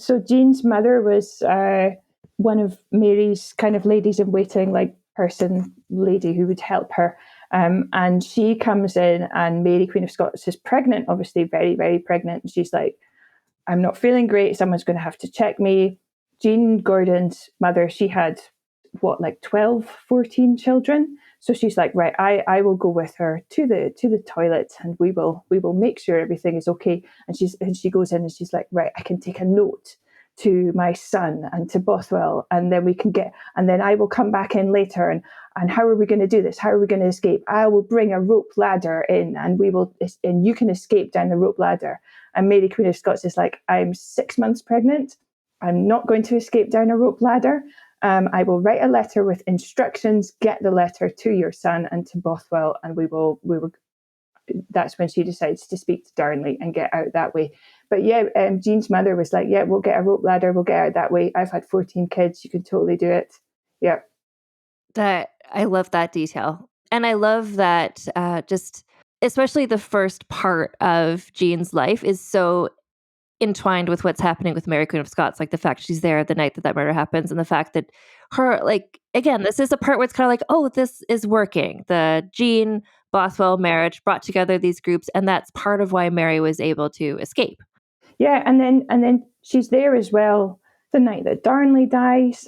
so Jean's mother was one of Mary's kind of ladies in waiting, like lady who would help her. And she comes in and Mary, Queen of Scots, is pregnant, obviously very, very pregnant. And she's like, I'm not feeling great. Someone's going to have to check me. Jean Gordon's mother, she had 12, 14 children. So she's like, right, I will go with her to the toilet and we will make sure everything is okay. And she goes in and she's like, right, I can take a note to my son and to Bothwell, and then then I will come back in later. And how are we going to do this? How are we going to escape? I will bring a rope ladder in and you can escape down the rope ladder. And Mary, Queen of Scots, is like, I'm 6 months pregnant. I'm not going to escape down a rope ladder. I will write a letter with instructions, get the letter to your son and to Bothwell, and we will. That's when she decides to speak to Darnley and get out that way. But yeah, Jean's mother was like, yeah, we'll get a rope ladder, we'll get out that way. I've had 14 kids, you can totally do it. Yeah. That I love that detail. And I love that just especially the first part of Jean's life is so entwined with what's happening with Mary Queen of Scots, like the fact she's there the night that that murder happens, and the fact that her, like, again, this is a part where it's kind of like, oh, this is working. The Jean Bothwell marriage brought together these groups, and that's part of why Mary was able to escape. Yeah, and then she's there as well the night that Darnley dies.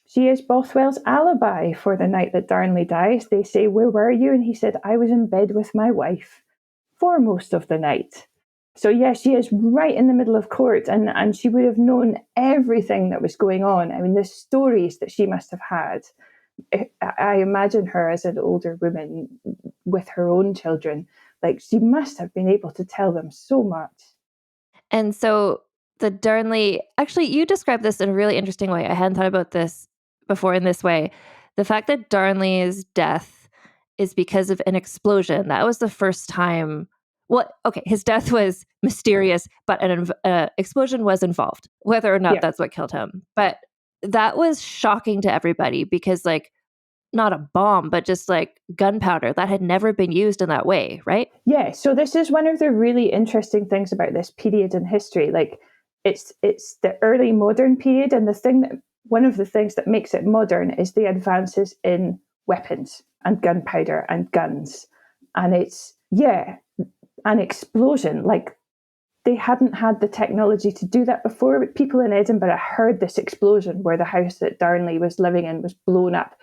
She is Bothwell's alibi for the night that Darnley dies. They say, "Where were you?" And he said, "I was in bed with my wife for most of the night." So yeah, she is right in the middle of court, and she would have known everything that was going on. I mean, the stories that she must have had. I imagine her as an older woman with her own children. Like, she must have been able to tell them so much. And so the Darnley, actually, you described this in a really interesting way. I hadn't thought about this before in this way. The fact that Darnley's death is because of an explosion. That was the first time. Well, okay, his death was mysterious, but an explosion was involved, whether or not Yeah. that's what killed him. But that was shocking to everybody because, like, not a bomb, but just like gunpowder that had never been used in that way, right? Yeah, so this is one of the really interesting things about this period in history. Like, it's the early modern period, and one of the things that makes it modern is the advances in weapons and gunpowder and guns. And it's an explosion. Like, they hadn't had the technology to do that before. But people in Edinburgh heard this explosion where the house that Darnley was living in was blown up.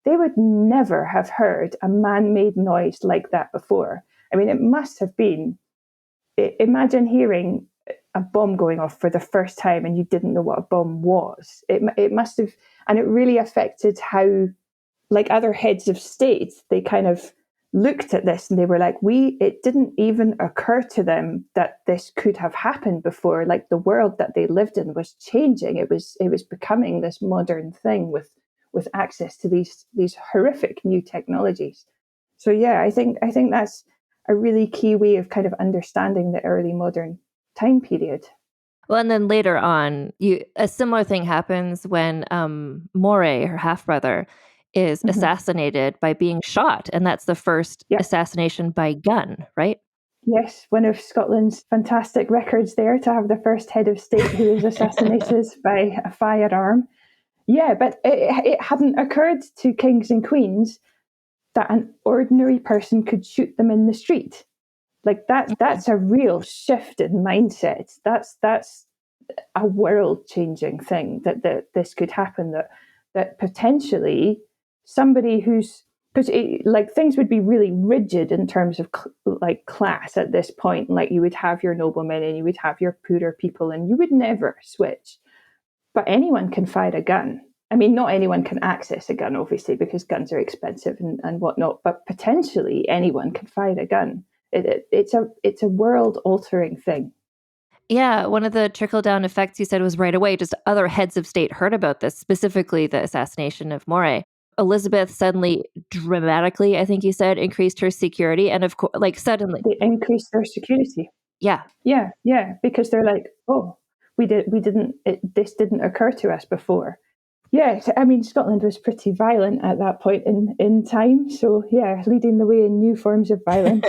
They would never have heard a man-made noise like that before. I mean, it must have been, imagine hearing a bomb going off for the first time and you didn't know what a bomb was. It must have, and it really affected how, like other heads of state, they kind of looked at this and they were like, it didn't even occur to them that this could have happened before. Like, the world that they lived in was changing. It was becoming this modern thing with access to these horrific new technologies. So yeah, I think that's a really key way of kind of understanding the early modern time period. Well, and then later on, a similar thing happens when Moray, her half brother, is assassinated by being shot, and that's the first assassination by gun, right? Yes, one of Scotland's fantastic records there, to have the first head of state who is assassinated by a firearm. Yeah, but it hadn't occurred to kings and queens that an ordinary person could shoot them in the street. Like, that's a real shift in mindset. That's a world-changing thing that this could happen. That potentially somebody who's, because like, things would be really rigid in terms of like class at this point. Like, you would have your noblemen and you would have your poorer people, and you would never switch. But anyone can fire a gun. I mean, not anyone can access a gun, obviously, because guns are expensive and whatnot. But potentially anyone can fire a gun. It's a world-altering thing. Yeah, one of the trickle-down effects you said was right away, just other heads of state heard about this, specifically the assassination of Moray. Elizabeth suddenly, dramatically, I think you said, increased her security. And of course, like, suddenly. They increased their security. Yeah. Yeah, because they're like, oh, this didn't occur to us before. Yeah, I mean, Scotland was pretty violent at that point in time. So yeah, leading the way in new forms of violence.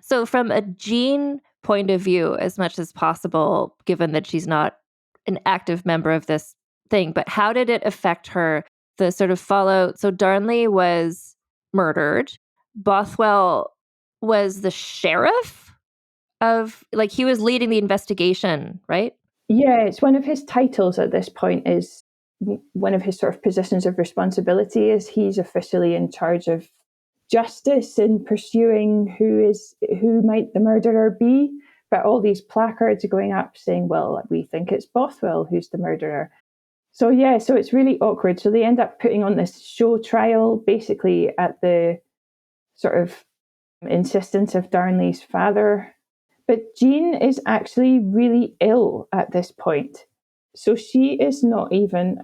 So from a Jean point of view, as much as possible, given that she's not an active member of this thing, but how did it affect her, the sort of fallout? So Darnley was murdered. Bothwell was the sheriff of, like, he was leading the investigation, right? Yeah, it's one of his titles at this point. Is one of his sort of positions of responsibility is he's officially in charge of justice in pursuing who might the murderer be. But all these placards are going up saying, well, we think it's Bothwell who's the murderer. So yeah, so it's really awkward. So they end up putting on this show trial, basically at the sort of insistence of Darnley's father. But Jean is actually really ill at this point. So she is not even,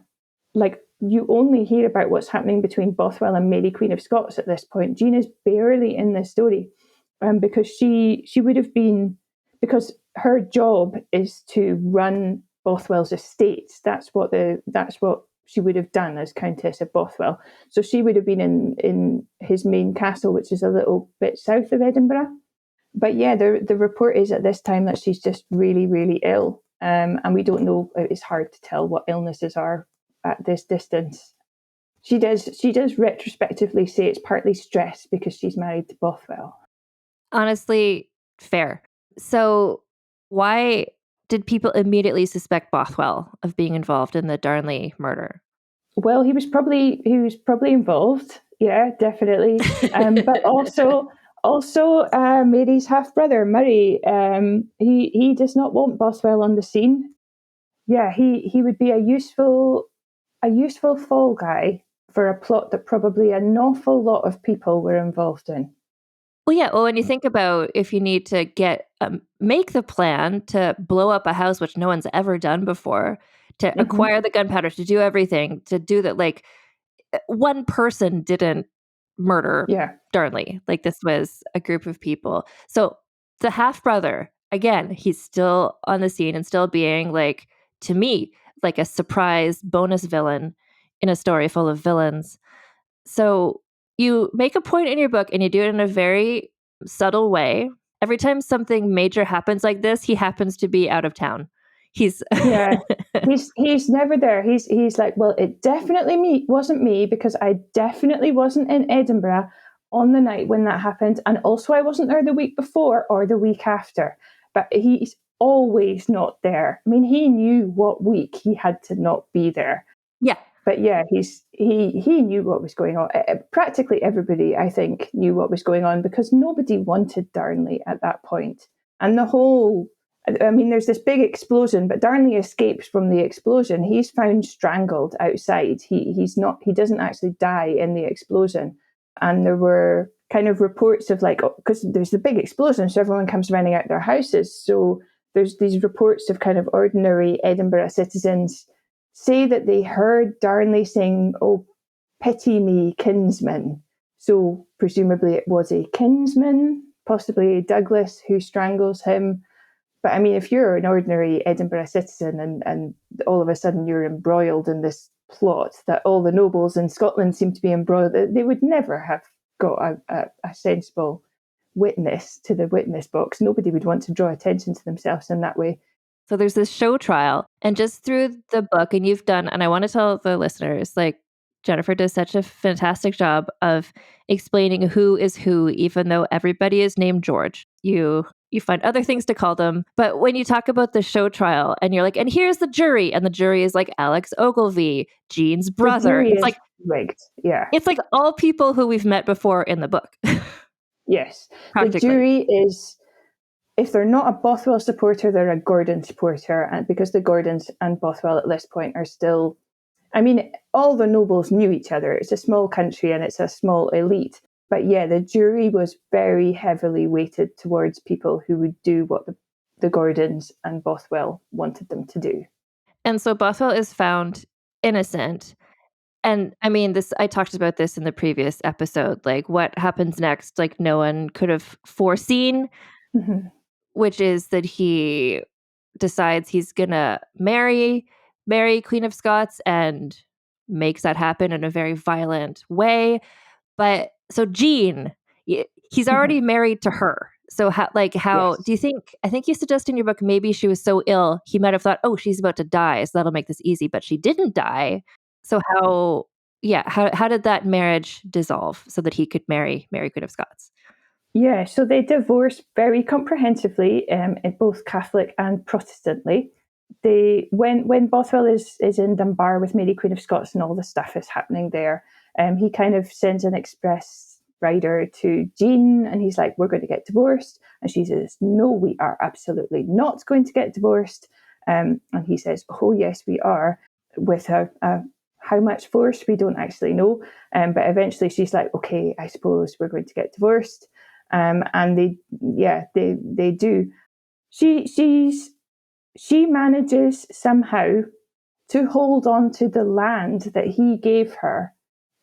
like, you only hear about what's happening between Bothwell and Mary Queen of Scots at this point. Jean is barely in this story because she would have been, because her job is to run Bothwell's estates. That's what she would have done as Countess of Bothwell. So she would have been in his main castle, which is a little bit south of Edinburgh. But yeah, the report is at this time that she's just really, really ill. And we don't know, it's hard to tell what illnesses are at this distance. She does retrospectively say it's partly stress because she's married to Bothwell. Honestly, fair. So why did people immediately suspect Bothwell of being involved in the Darnley murder? Well, he was probably involved. Yeah, definitely. But also Mary's half brother Murray. He does not want Bothwell on the scene. Yeah, he would be a useful fall guy for a plot that probably an awful lot of people were involved in. Well, yeah. Well, when you think about if you need to make the plan to blow up a house, which no one's ever done before, to acquire the gunpowder, to do everything, to do that, like one person didn't murder Darnley. Like this was a group of people. So the half brother, again, he's still on the scene and still being like, to me, like a surprise bonus villain in a story full of villains. So you make a point in your book and you do it in a very subtle way. Every time something major happens like this, he happens to be out of town. He's never there. He's like, well, it definitely wasn't me because I definitely wasn't in Edinburgh on the night when that happened, and also I wasn't there the week before or the week after. But he's always not there. I mean, he knew what week he had to not be there. Yeah. But yeah, he knew what was going on. Practically everybody, I think, knew what was going on because nobody wanted Darnley at that point. And there's this big explosion, but Darnley escapes from the explosion. He's found strangled outside. He doesn't actually die in the explosion. And there were kind of reports of because there's the big explosion, so everyone comes running out their houses. So there's these reports of kind of ordinary Edinburgh citizens say that they heard Darnley saying, "Oh, pity me, kinsman." So presumably it was a kinsman, possibly Douglas, who strangles him. But I mean, if you're an ordinary Edinburgh citizen and all of a sudden you're embroiled in this plot that all the nobles in Scotland seem to be embroiled, they would never have got a sensible witness to the witness box. Nobody would want to draw attention to themselves in that way. So there's this show trial, and just through the book, and you've done, and I want to tell the listeners, like Jennifer does such a fantastic job of explaining who is who, even though everybody is named George. You find other things to call them. But when you talk about the show trial and you're like, and here's the jury, and the jury is like Alex Ogilvy, Jean's brother. It's like rigged. Yeah. It's like all people who we've met before in the book. Yes. The jury is, if they're not a Bothwell supporter, they're a Gordon supporter. And because the Gordons and Bothwell at this point are still, I mean, all the nobles knew each other. It's a small country and it's a small elite. But yeah, the jury was very heavily weighted towards people who would do what the Gordons and Bothwell wanted them to do. And so Bothwell is found innocent. And I mean, I talked about this in the previous episode, like what happens next, like no one could have foreseen, which is that he decides he's going to marry Queen of Scots and makes that happen in a very violent way. But so Jean, he's already married to her. So how yes. Do you think, I think you suggest in your book, maybe she was so ill, he might have thought, oh, she's about to die, so that'll make this easy, but she didn't die. So how did that marriage dissolve so that he could marry Queen of Scots? Yeah, so they divorced very comprehensively, in both Catholic and Protestantly. When Bothwell is in Dunbar with Mary Queen of Scots and all the stuff is happening there, he kind of sends an express rider to Jean and he's like, we're going to get divorced. And she says, no, we are absolutely not going to get divorced. And he says, oh, yes, we are, with how much force, we don't actually know. But eventually she's like, okay, I suppose we're going to get divorced. And they do. She manages somehow to hold on to the land that he gave her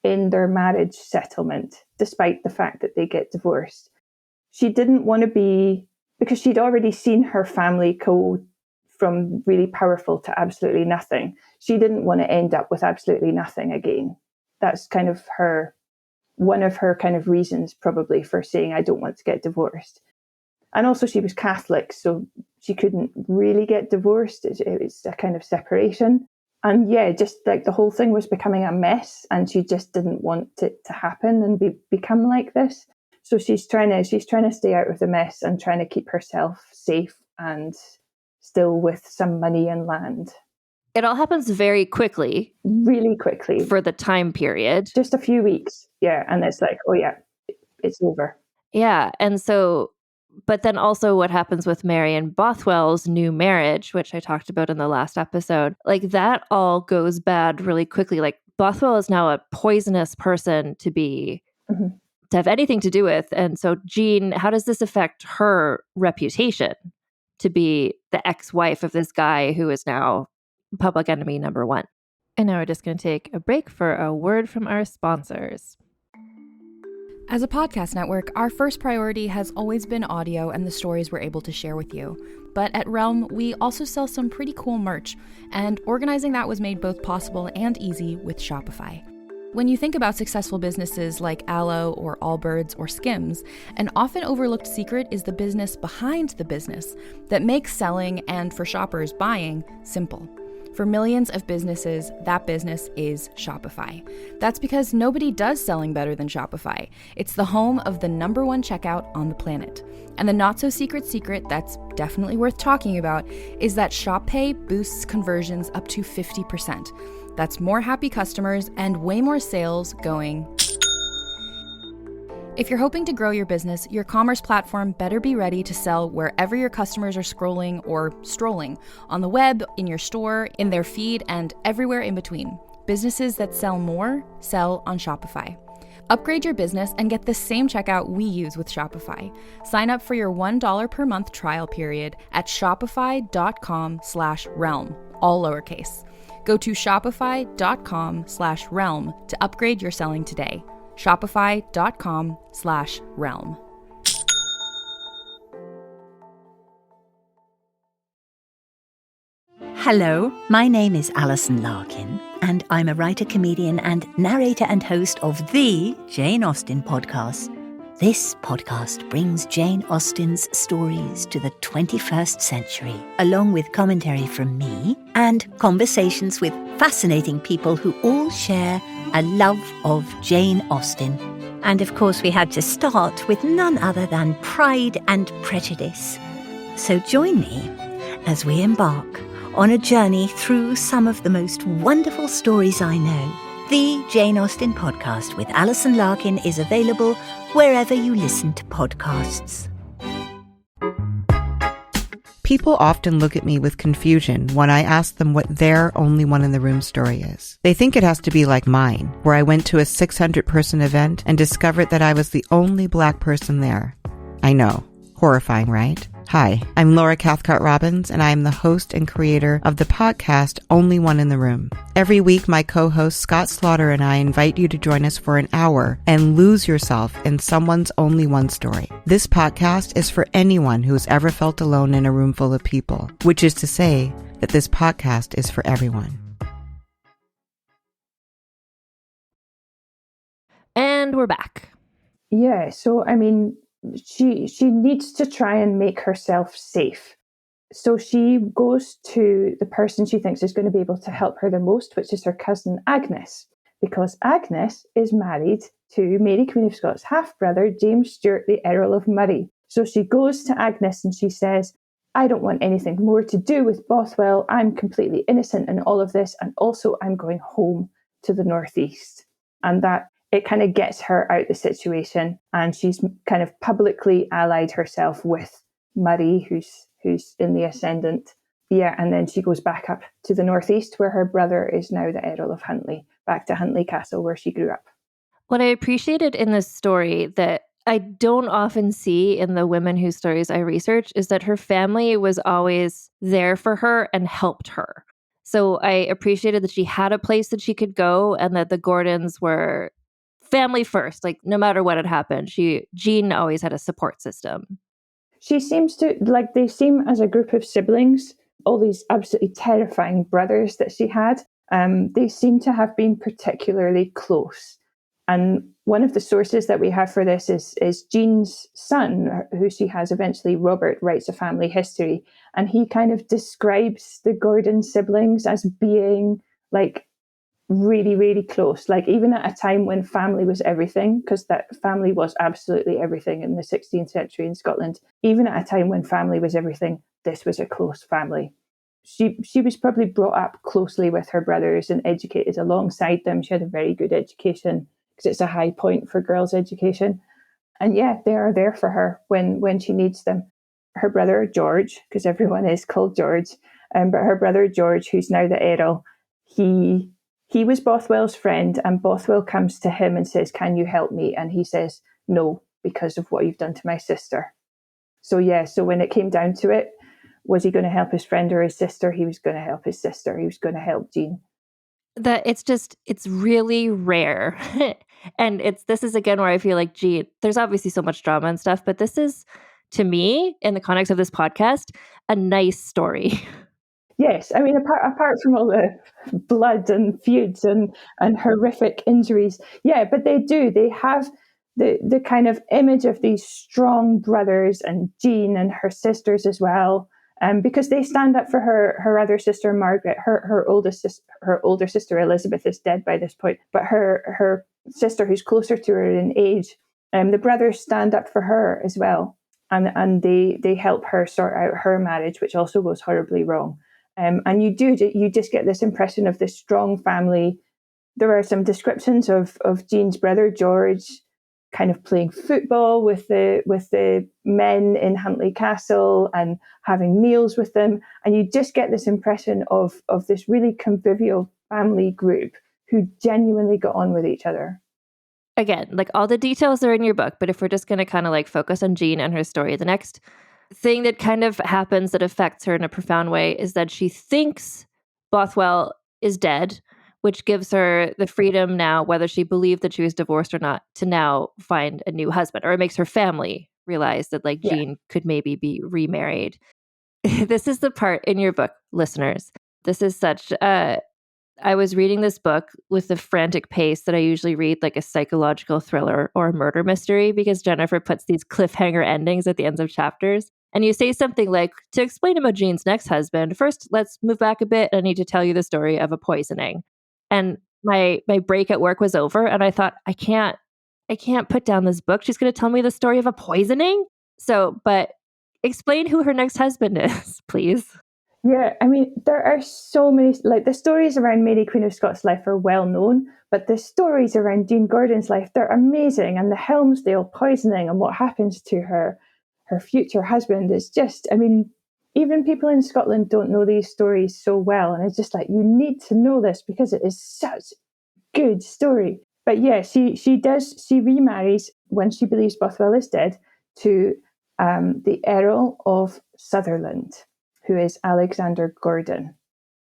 in their marriage settlement, despite the fact that they get divorced. She didn't want to be, because she'd already seen her family go from really powerful to absolutely nothing. She didn't want to end up with absolutely nothing again. That's kind of one of her kind of reasons probably for saying, I don't want to get divorced. And also she was Catholic, so she couldn't really get divorced. It was a kind of separation. And yeah, just like the whole thing was becoming a mess, and she just didn't want it to happen and become like this. So she's trying to stay out of the mess and trying to keep herself safe and still with some money and land. It all happens very quickly. Really quickly. For the time period. Just a few weeks. Yeah. And it's like, oh yeah, it's over. Yeah. And so, but then also what happens with Mary and Bothwell's new marriage, which I talked about in the last episode, like that all goes bad really quickly. Like Bothwell is now a poisonous person to have anything to do with. And so Jean, how does this affect her reputation to be the ex-wife of this guy who is now public enemy number one? And now we're just going to take a break for a word from our sponsors. As a podcast network, our first priority has always been audio and the stories we're able to share with you. But at Realm, we also sell some pretty cool merch, and organizing that was made both possible and easy with Shopify. When you think about successful businesses like Aloe or Allbirds or Skims, an often overlooked secret is the business behind the business that makes selling and, for shoppers, buying simple. For millions of businesses, that business is Shopify. That's because nobody does selling better than Shopify. It's the home of the #1 checkout on the planet. And the not-so-secret secret that's definitely worth talking about is that Shop Pay boosts conversions up to 50%. That's more happy customers and way more sales going. If you're hoping to grow your business, your commerce platform better be ready to sell wherever your customers are scrolling or strolling, on the web, in your store, in their feed, and everywhere in between. Businesses that sell more sell on Shopify. Upgrade your business and get the same checkout we use with Shopify. Sign up for your $1 per month trial period at shopify.com/realm, all lowercase. Go to shopify.com/realm to upgrade your selling today. Shopify.com/realm. Hello, my name is Alison Larkin, and I'm a writer, comedian, and narrator and host of the Jane Austen podcast. This podcast brings Jane Austen's stories to the 21st century, along with commentary from me and conversations with fascinating people who all share a love of Jane Austen. And of course, we had to start with none other than Pride and Prejudice. So join me as we embark on a journey through some of the most wonderful stories I know. The Jane Austen podcast with Alison Larkin is available wherever you listen to podcasts. People often look at me with confusion when I ask them what their only one in the room story is. They think it has to be like mine, where I went to a 600-person event and discovered that I was the only Black person there. I know. Horrifying, right? Hi, I'm Laura Cathcart-Robbins, and I am the host and creator of the podcast Only One in the Room. Every week, my co-host Scott Slaughter and I invite you to join us for an hour and lose yourself in someone's only one story. This podcast is for anyone who's ever felt alone in a room full of people, which is to say that this podcast is for everyone. And we're back. Yeah, so I mean, she needs to try and make herself safe. So she goes to the person she thinks is going to be able to help her the most, which is her cousin Agnes, because Agnes is married to Mary Queen of Scots' half-brother, James Stuart, the Earl of Murray. So she goes to Agnes and she says, I don't want anything more to do with Bothwell. I'm completely innocent in all of this. And also I'm going home to the northeast. And that it kind of gets her out the situation, and she's kind of publicly allied herself with Murray, who's in the ascendant. Yeah, and then she goes back up to the northeast, where her brother is now the Earl of Huntly, back to Huntly Castle, where she grew up. What I appreciated in this story that I don't often see in the women whose stories I research is that her family was always there for her and helped her. So I appreciated that she had a place that she could go, and that the Gordons were family first. Like, no matter what had happened, Jean always had a support system. She seems to, like, they seem as a group of siblings all these absolutely terrifying brothers that she had. They seem to have been particularly close. And one of the sources that we have for this is Jean's son, who she has eventually, Robert, writes a family history. And he kind of describes the Gordon siblings as being like really, really close. Like even at a time when family was everything, because that family was absolutely everything in the 16th century in Scotland, even at a time when family was everything, this was a close family. She was probably brought up closely with her brothers and educated alongside them. She had a very good education because it's a high point for girls' education. And yeah, they are there for her when she needs them. Her brother George, because everyone is called George, but her brother George, who's now the Earl, he was Bothwell's friend, and Bothwell comes to him and says, "Can you help me?" And he says, "No, because of what you've done to my sister." So yeah, so when it came down to it, was he going to help his friend or his sister? He was going to help his sister. He was going to help Jean. That it's really rare. And this is again where I feel like, gee, there's obviously so much drama and stuff, but this is, to me, in the context of this podcast, a nice story. Yes, I mean, apart from all the blood and feuds and horrific injuries, yeah, but they have the kind of image of these strong brothers and Jean and her sisters as well, because they stand up for her other sister Margaret. Her older sister Elizabeth is dead by this point, but her sister, who's closer to her in age, the brothers stand up for her as well, and they help her sort out her marriage, which also goes horribly wrong. And you just get this impression of this strong family. There are some descriptions of Jean's brother George kind of playing football with the men in Huntly Castle and having meals with them, and you just get this impression of this really convivial family group who genuinely got on with each other. Again, like all the details are in your book, but if we're just going to kind of like focus on Jean and her story, the next thing that kind of happens that affects her in a profound way is that she thinks Bothwell is dead, which gives her the freedom now, whether she believed that she was divorced or not, to now find a new husband, or it makes her family realize that like Jean could maybe be remarried. This is the part in your book, listeners. This is such I was reading this book with the frantic pace that I usually read like a psychological thriller or a murder mystery, because Jennifer puts these cliffhanger endings at the ends of chapters. And you say something like, to explain about Jean's next husband, first, let's move back a bit. I need to tell you the story of a poisoning. And my break at work was over, and I thought, I can't put down this book. She's going to tell me the story of a poisoning. But explain who her next husband is, please. Yeah, I mean, there are so many, like the stories around Mary Queen of Scots' life are well known, but the stories around Jean Gordon's life, they're amazing. And the Helmsdale poisoning and what happens to her future husband is just, I mean, even people in Scotland don't know these stories so well. And it's just like, you need to know this because it is such a good story. But yeah, she remarries when she believes Bothwell is dead to the Earl of Sutherland, who is Alexander Gordon.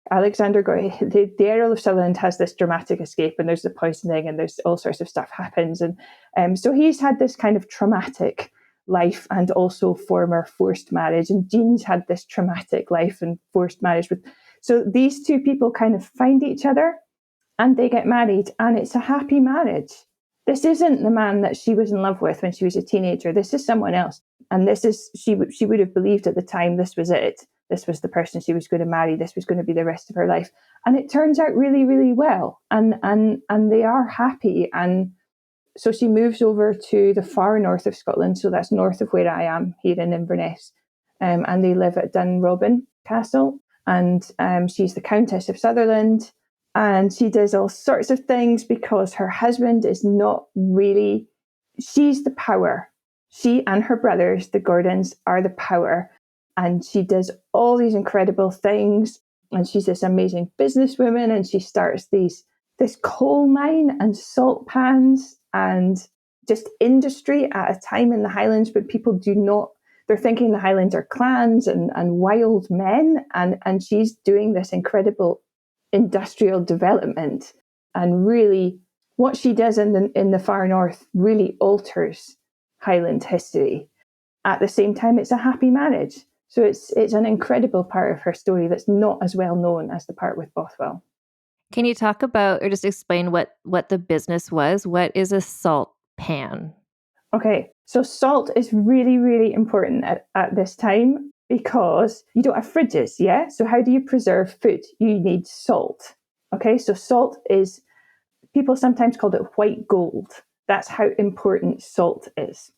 The Earl of Sutherland has this dramatic escape, and there's the poisoning, and there's all sorts of stuff happens. And so he's had this kind of traumatic life and also former forced marriage. And Jean's had this traumatic life and forced marriage. So these two people kind of find each other and they get married, and it's a happy marriage. This isn't the man that she was in love with when she was a teenager. This is someone else. And this is, she would have believed at the time this was it. This was the person she was going to marry. This was going to be the rest of her life. And it turns out really, really well. And they are happy. And so she moves over to the far north of Scotland. So that's north of where I am here in Inverness. And they live at Dunrobin Castle. And she's the Countess of Sutherland. And she does all sorts of things because her husband is not really, she's the power. She and her brothers, the Gordons, are the power. And she does all these incredible things. And she's this amazing businesswoman. And she starts this coal mine and salt pans and just industry at a time in the Highlands when people they're thinking the Highlands are clans and wild men. And she's doing this incredible industrial development. And really, what she does in the far north really alters Highland history. At the same time, it's a happy marriage. So it's an incredible part of her story that's not as well known as the part with Bothwell. Can you talk about or just explain what the business was? What is a salt pan? Okay, so salt is really, really important at this time because you don't have fridges, yeah? So how do you preserve food? You need salt. Okay, so salt is, people sometimes called it white gold. That's how important salt is.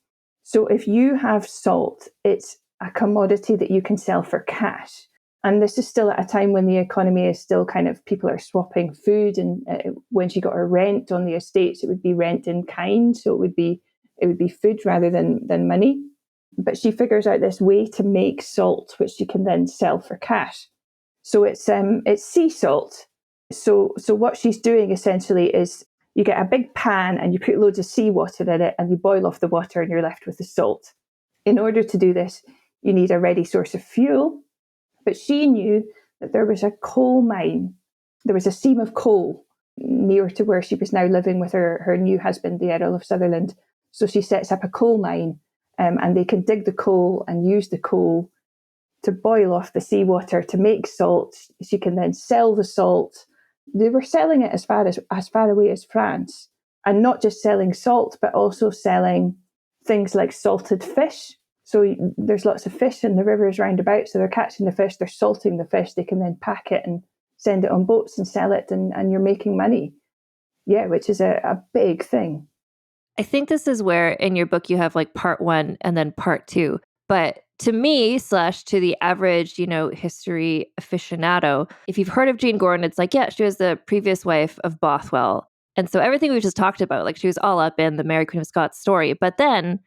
So if you have salt, it's a commodity that you can sell for cash. And this is still at a time when the economy is still kind of, people are swapping food. And when she got her rent on the estates, it would be rent in kind. So it would be food rather than money. But she figures out this way to make salt, which she can then sell for cash. So it's sea salt. So what she's doing essentially is you get a big pan and you put loads of seawater in it and you boil off the water and you're left with the salt. In order to do this, you need a ready source of fuel. But she knew that there was a coal mine. There was a seam of coal near to where she was now living with her new husband, the Earl of Sutherland. So she sets up a coal mine and they can dig the coal and use the coal to boil off the seawater to make salt. She can then sell the salt. They were selling it as far away as France, and not just selling salt, but also selling things like salted fish. So there's lots of fish in the rivers round about. So they're catching the fish, they're salting the fish. They can then pack it and send it on boats and sell it, and you're making money. Yeah, which is a big thing. I think this is where in your book you have like part 1 and then part 2. But to me, / to the average, history aficionado, if you've heard of Jean Gordon, it's like, yeah, she was the previous wife of Bothwell. And so everything we just talked about, like she was all up in the Mary Queen of Scots story. But then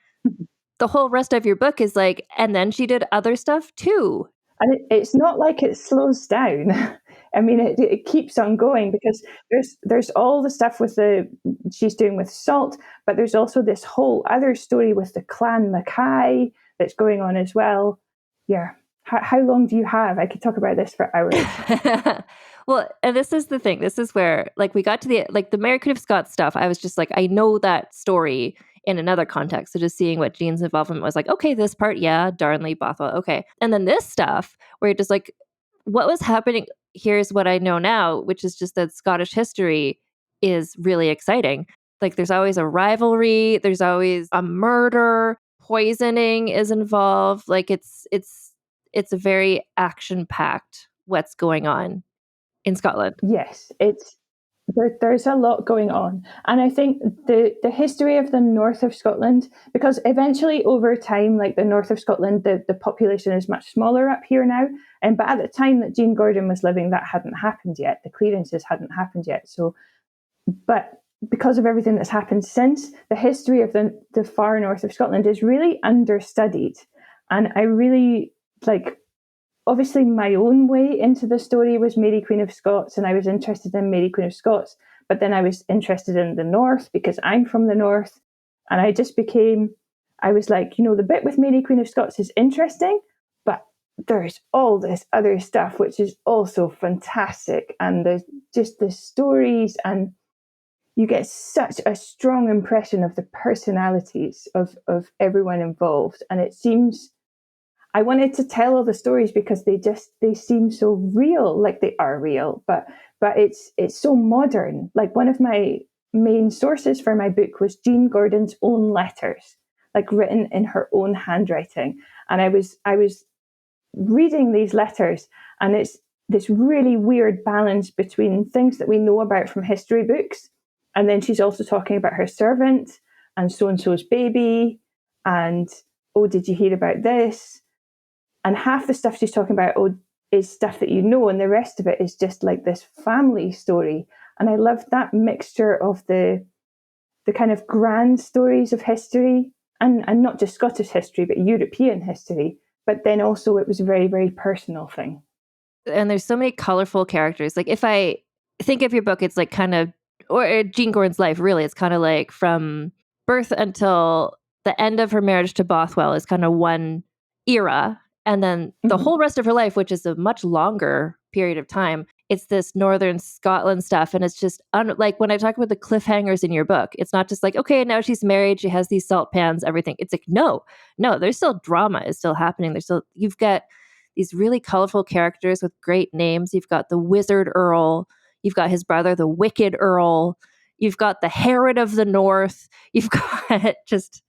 the whole rest of your book is like, and then she did other stuff too. And it's not like it slows down. I mean, it keeps on going because there's all the stuff she's doing with salt, but there's also this whole other story with the Clan Mackay that's going on as well. Yeah. How long do you have? I could talk about this for hours. Well, and this is the thing. This is where, like, we got to the Mary Queen of Scots stuff. I was just like, I know that story in another context. So just seeing what Jean's involvement was like, okay, this part, yeah, Darnley, Bothwell, okay. And then this stuff where you're just like, what was happening? Here's what I know now, which is just that Scottish history is really exciting. Like there's always a rivalry, there's always a murder, poisoning is involved. Like it's a very action-packed what's going on in Scotland. Yes, there's a lot going on. And I think the history of the north of Scotland, because eventually over time, like the north of Scotland, the population is much smaller up here now. But at the time that Jean Gordon was living, that hadn't happened yet. The clearances hadn't happened yet. So, but because of everything that's happened since, the history of the far north of Scotland is really understudied. And I really obviously my own way into the story was Mary Queen of Scots, and I was interested in Mary Queen of Scots, but then I was interested in the north because I'm from the north, and I was like, the bit with Mary Queen of Scots is interesting, but there's all this other stuff which is also fantastic, and there's just the stories, and you get such a strong impression of the personalities of everyone involved, and it seems I wanted to tell all the stories because they seem so real, like they are real, but it's so modern. Like one of my main sources for my book was Jean Gordon's own letters, like written in her own handwriting. And I was reading these letters, and it's this really weird balance between things that we know about from history books, and then she's also talking about her servant and so-and-so's baby, and, oh, did you hear about this? And half the stuff she's talking about is stuff that you know, and the rest of it is just like this family story. And I loved that mixture of the kind of grand stories of history, and not just Scottish history, but European history. But then also it was a very, very personal thing. And there's so many colorful characters. Like if I think of your book, it's like kind of, or Jean Gordon's life, really, it's kind of like from birth until the end of her marriage to Bothwell is kind of one era. And then the whole rest of her life, which is a much longer period of time, it's this northern Scotland stuff. And it's just like when I talk about the cliffhangers in your book, it's not just like, okay, now she's married, she has these salt pans, everything. It's like, no, there's still drama is still happening. You've got these really colorful characters with great names. You've got the Wizard Earl, you've got his brother, the Wicked Earl, you've got the Herod of the North, you've got just...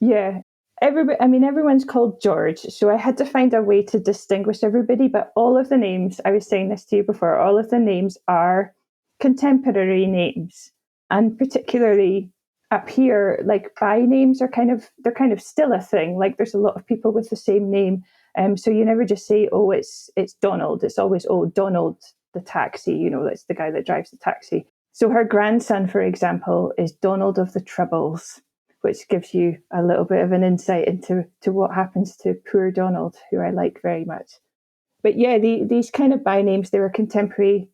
Yeah. Everyone's called George, so I had to find a way to distinguish everybody, but all of the names, I was saying this to you before, all of the names are contemporary names. And particularly up here, like by names are they're kind of still a thing. Like there's a lot of people with the same name. So you never just say, oh, it's Donald. It's always, oh, Donald the taxi, that's the guy that drives the taxi. So her grandson, for example, is Donald of the Troubles, which gives you a little bit of an insight into what happens to poor Donald, who I like very much. But yeah, these kind of by names, they were contemporary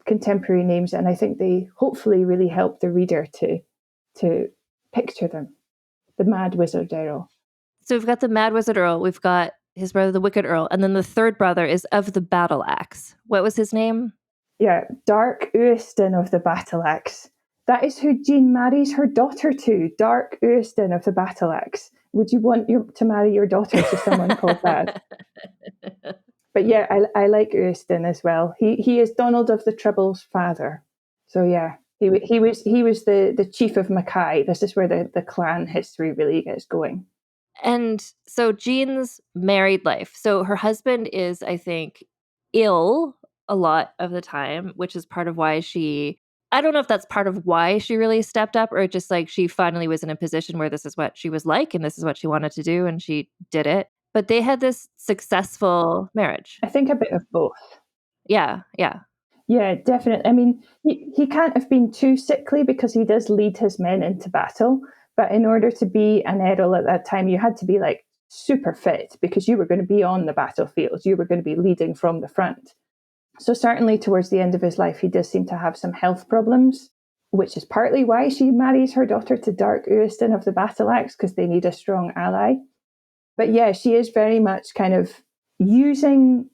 names, and I think they hopefully really help the reader to picture them. The Mad Wizard Earl. So we've got the Mad Wizard Earl, we've got his brother, the Wicked Earl, and then the third brother is of the Battle Axe. What was his name? Yeah, Dark Uistin of the Battle Axe. That is who Jean marries her daughter to, Dark Uistin of the Battle Axe. Would you want to marry your daughter to someone called that? But yeah, I like Uistin as well. He is Donald of the Trouble's father. So yeah, he was the chief of Mackay. This is where the clan history really gets going. And so Jean's married life. So her husband is, I think, ill a lot of the time, which is part of why I don't know if that's part of why she really stepped up, or just like she finally was in a position where this is what she was like and this is what she wanted to do and she did it. But they had this successful marriage. I think a bit of both. Yeah. Yeah, definitely. I mean, he can't have been too sickly because he does lead his men into battle. But in order to be an Earl at that time, you had to be like super fit because you were going to be on the battlefield. You were going to be leading from the front. So certainly towards the end of his life, he does seem to have some health problems, which is partly why she marries her daughter to Dark Uistin of the Battle Axe, because they need a strong ally. But yeah, she is very much kind of using,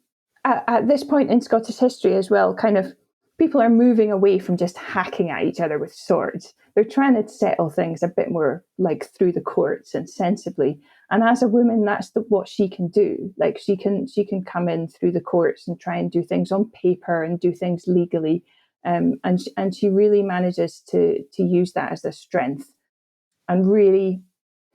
at this point in Scottish history as well, kind of people are moving away from just hacking at each other with swords. They're trying to settle things a bit more like through the courts and sensibly. And as a woman, that's what she can do. Like she can come in through the courts and try and do things on paper and do things legally. And she really manages to use that as a strength. And really,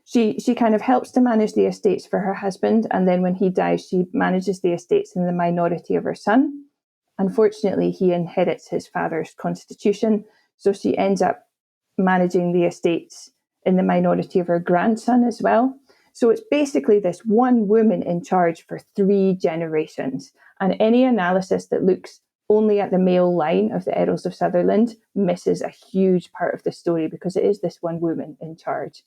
she kind of helps to manage the estates for her husband. And then when he dies, she manages the estates in the minority of her son. Unfortunately, he inherits his father's constitution. So she ends up managing the estates in the minority of her grandson as well. So it's basically this one woman in charge for 3 generations. And any analysis that looks only at the male line of the Earls of Sutherland misses a huge part of the story because it is this one woman in charge.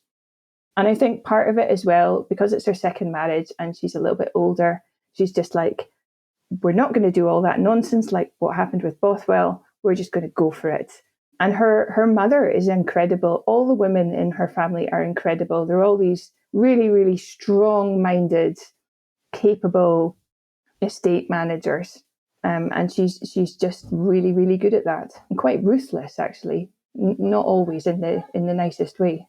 And I think part of it as well, because it's her second marriage and she's a little bit older, she's just like, we're not going to do all that nonsense like what happened with Bothwell. We're just going to go for it. And her mother is incredible. All the women in her family are incredible. They're all these really, really strong-minded, capable estate managers. And she's just really, really good at that. And quite ruthless, actually. Not always in the nicest way.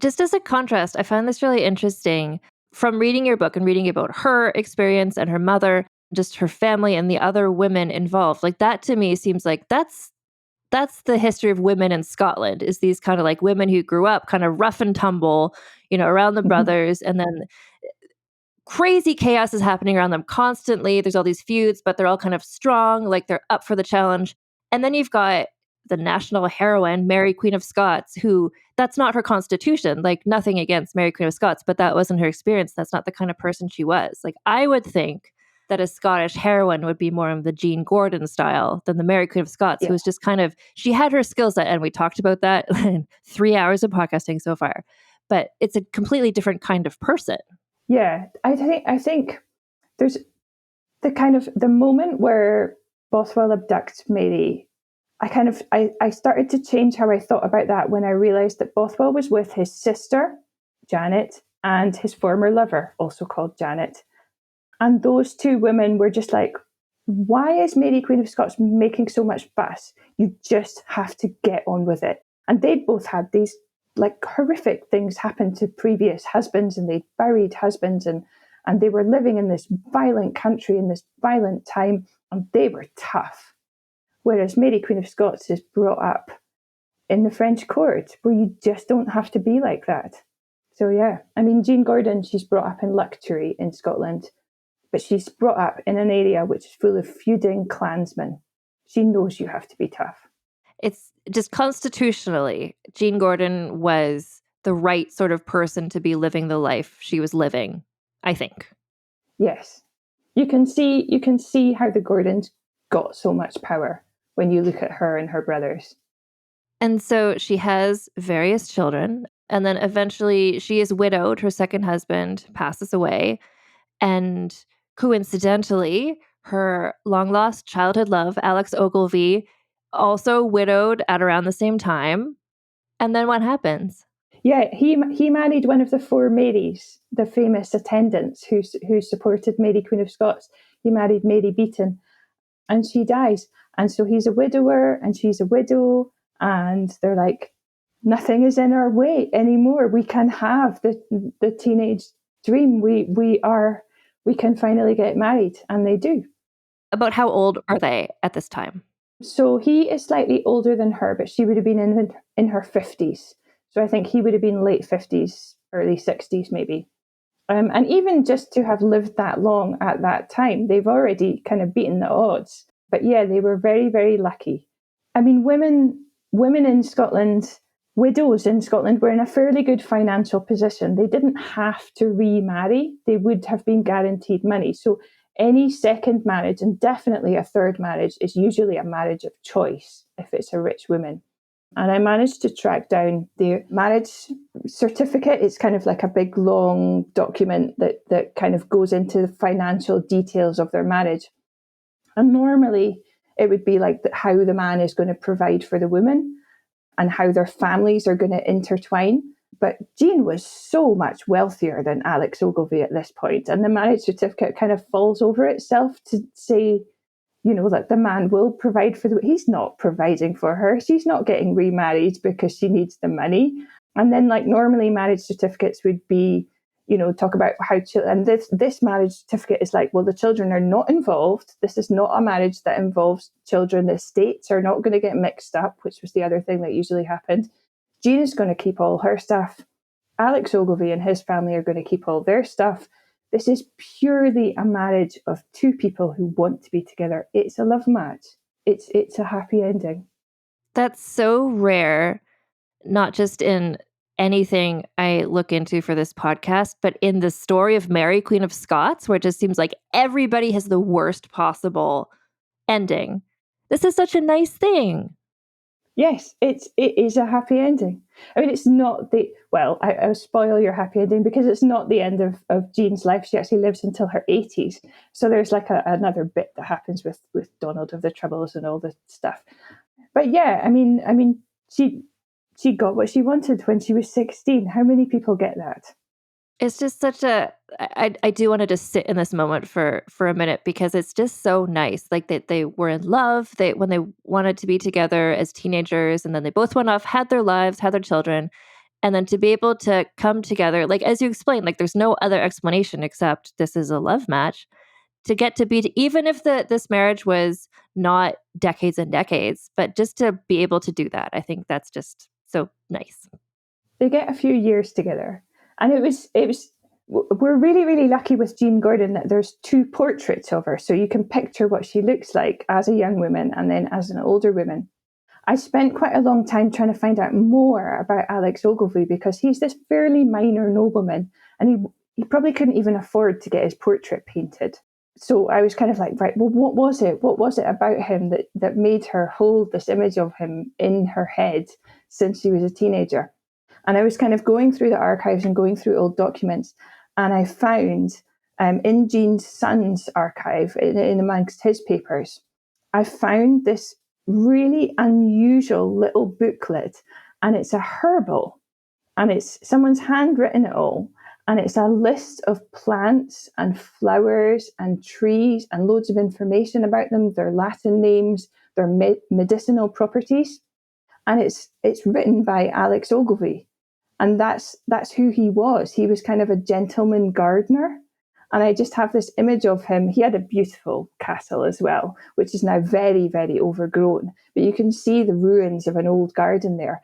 Just as a contrast, I find this really interesting. From reading your book and reading about her experience and her mother, just her family and the other women involved, like that to me seems like that's the history of women in Scotland, is these kind of like women who grew up kind of rough and tumble, around the brothers, and then crazy chaos is happening around them constantly. There's all these feuds, but they're all kind of strong, like they're up for the challenge. And then you've got the national heroine, Mary Queen of Scots, who that's not her constitution, like nothing against Mary Queen of Scots, but that wasn't her experience. That's not the kind of person she was. Like I would think that a Scottish heroine would be more of the Jean Gordon style than the Mary Queen of Scots, who was just kind of, she had her skill set, and we talked about that in 3 hours of podcasting so far, but it's a completely different kind of person. Yeah, I think there's the moment where Bothwell abducts Mary. I started to change how I thought about that when I realised that Bothwell was with his sister, Janet, and his former lover, also called Janet. And those 2 women were just like, why is Mary Queen of Scots making so much fuss? You just have to get on with it. And they'd both had these like horrific things happen to previous husbands, and they'd buried husbands, and And they were living in this violent country in this violent time, and they were tough. Whereas Mary, Queen of Scots, is brought up in the French court, where you just don't have to be like that. So yeah, I mean, Jean Gordon, she's brought up in Lucknow in Scotland, but she's brought up in an area which is full of feuding clansmen. She knows you have to be tough. It's just constitutionally, Jean Gordon was the right sort of person to be living the life she was living, I think. Yes. You can see how the Gordons got so much power when you look at her and her brothers. And so she has various children, and then eventually she is widowed. Her second husband passes away, and coincidentally, her long-lost childhood love, Alex Ogilvy, also widowed at around the same time. And then what happens? Yeah, he married one of the four Marys, the famous attendants who supported Mary, Queen of Scots. He married Mary Beaton, and she dies. And so he's a widower and she's a widow, and they're like, nothing is in our way anymore. We can have the teenage dream. We can finally get married, and they do. About how old are they at this time? So he is slightly older than her, but she would have been in her 50s. So I think he would have been late 50s, early 60s maybe. And even just to have lived that long at that time, they've already kind of beaten the odds. But yeah, they were very, very lucky. I mean, women in Scotland, widows in Scotland, were in a fairly good financial position. They didn't have to remarry. They would have been guaranteed money. So any second marriage, and definitely a third marriage, is usually a marriage of choice if it's a rich woman. And I managed to track down their marriage certificate. It's kind of like a big, long document that kind of goes into the financial details of their marriage. And normally it would be like how the man is going to provide for the woman and how their families are going to intertwine. But Jean was so much wealthier than Alex Ogilvy at this point, and the marriage certificate kind of falls over itself to say, you know, that the man will provide for he's not providing for her. She's not getting remarried because she needs the money. And then, like, normally marriage certificates would be, you know, talk about how and this marriage certificate is like, well, the children are not involved. This is not a marriage that involves children. The estates are not going to get mixed up, which was the other thing that usually happened. Jean is going to keep all her stuff. Alex Ogilvy and his family are going to keep all their stuff. This is purely a marriage of two people who want to be together. It's a love match. It's a happy ending. That's so rare, not just in anything I look into for this podcast, but in the story of Mary, Queen of Scots, where it just seems like everybody has the worst possible ending. This is such a nice thing. Yes, it is a happy ending. I mean, it's not I'll spoil your happy ending because it's not the end of Jean's life. She actually lives until her 80s. So there's like another bit that happens with Donald of the Troubles and all the stuff. But yeah, I mean, she got what she wanted when she was 16. How many people get that? It's just such I do want to just sit in this moment for a minute because it's just so nice. Like that they were in love, when they wanted to be together as teenagers, and then they both went off, had their lives, had their children, and then to be able to come together, like as you explained, like there's no other explanation except this is a love match. To get to be, even if this marriage was not decades and decades, but just to be able to do that, I think that's just so nice. They get a few years together. And it was, we're really, really lucky with Jean Gordon that there's two portraits of her. So you can picture what she looks like as a young woman and then as an older woman. I spent quite a long time trying to find out more about Alex Ogilvy because he's this fairly minor nobleman and he probably couldn't even afford to get his portrait painted. So I was kind of like, right, well, what was it? What was it about him that made her hold this image of him in her head since she was a teenager? And I was kind of going through the archives and going through old documents, and I found in Jean's son's archive, in amongst his papers, I found this really unusual little booklet, and it's a herbal, and it's someone's handwritten it all, and it's a list of plants and flowers and trees and loads of information about them, their Latin names, their medicinal properties, and it's written by Alex Ogilvy. And that's who he was. He was kind of a gentleman gardener. And I just have this image of him. He had a beautiful castle as well, which is now very, very overgrown. But you can see the ruins of an old garden there.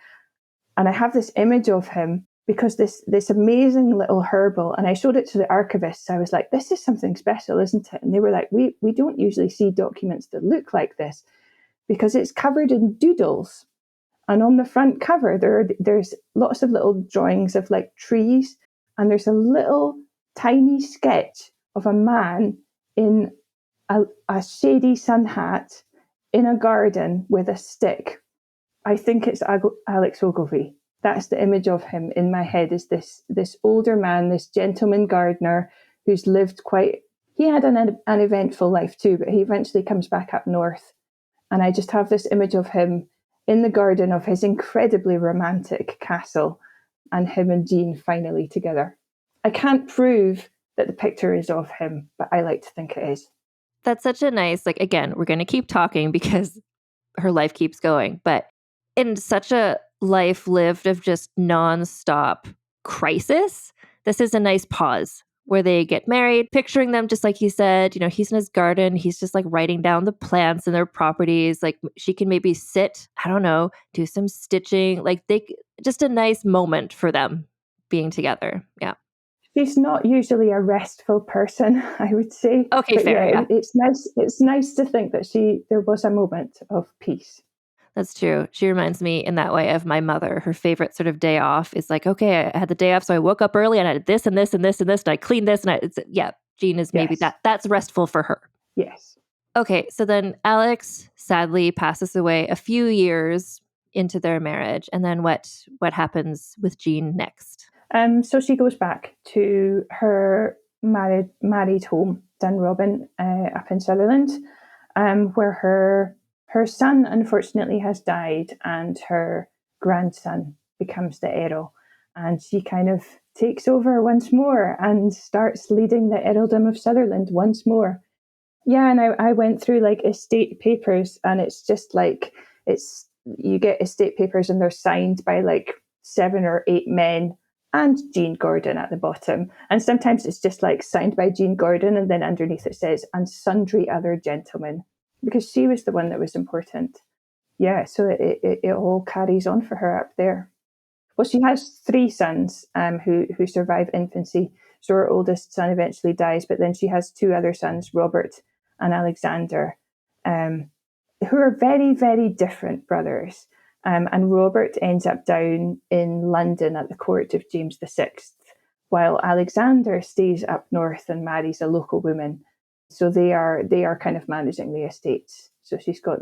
And I have this image of him because this amazing little herbal, and I showed it to the archivists. I was like, this is something special, isn't it? And they were like, we don't usually see documents that look like this because it's covered in doodles. And on the front cover, there's lots of little drawings of like trees. And there's a little tiny sketch of a man in a shady sun hat in a garden with a stick. I think it's Alex Ogilvy. That's the image of him in my head, is this older man, this gentleman gardener who's lived he had an eventful life too, but he eventually comes back up north. And I just have this image of him in the garden of his incredibly romantic castle and him and Jean finally together. I can't prove that the picture is of him, but I like to think it is. That's such a nice, like, again, we're going to keep talking because her life keeps going, but in such a life lived of just nonstop crisis, this is a nice pause where they get married, picturing them just like you said, he's in his garden, he's just like writing down the plants and their properties. Like she can maybe sit, I don't know, do some stitching, like just a nice moment for them being together. Yeah. She's not usually a restful person, I would say. Okay, but fair. Yeah. It's nice. It's nice to think that there was a moment of peace. That's true. She reminds me in that way of my mother. Her favorite sort of day off is like, okay, I had the day off, so I woke up early and I did this and this and this and this, and I cleaned this, and Jean is maybe that's restful for her. Yes. Okay, so then Alex sadly passes away a few years into their marriage, and then what happens with Jean next? So she goes back to her married home, Dunrobin, up in Sutherland, where her son unfortunately has died, and her grandson becomes the Earl, and she kind of takes over once more and starts leading the earldom of Sutherland once more. Yeah, and I went through like estate papers, and it's just like you get estate papers and they're signed by like 7 or 8 men and Jean Gordon at the bottom. And sometimes it's just like signed by Jean Gordon, and then underneath it says, and sundry other gentlemen, because she was the one that was important. Yeah, so it all carries on for her up there. Well, she has 3 sons who survive infancy. So her oldest son eventually dies, but then she has 2 other sons, Robert and Alexander, who are very, very different brothers. And Robert ends up down in London at the court of James VI, while Alexander stays up north and marries a local woman. So they are kind of managing the estates. So she's got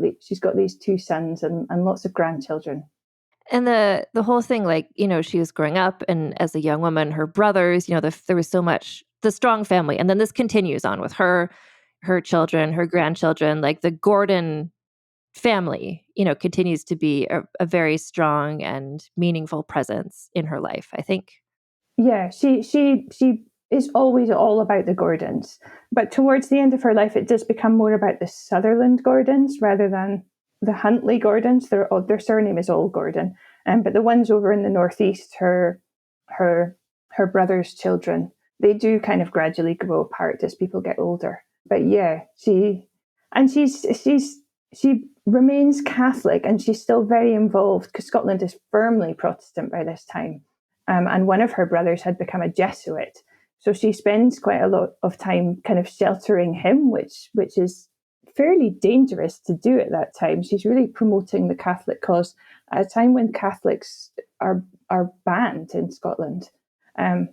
these 2 sons and lots of grandchildren. And the whole thing, like, she was growing up, and as a young woman, her brothers, there was so much, the strong family. And then this continues on with her children, her grandchildren, like the Gordon family, continues to be a very strong and meaningful presence in her life, I think. Yeah, she is always all about the Gordons. But towards the end of her life, it does become more about the Sutherland Gordons rather than the Huntley Gordons. Their surname is all Gordon. But the ones over in the northeast, her brother's children, they do kind of gradually grow apart as people get older. But yeah, she remains Catholic, and she's still very involved because Scotland is firmly Protestant by this time. And one of her brothers had become a Jesuit. So she spends quite a lot of time kind of sheltering him, which is fairly dangerous to do at that time. She's really promoting the Catholic cause at a time when Catholics are banned in Scotland. And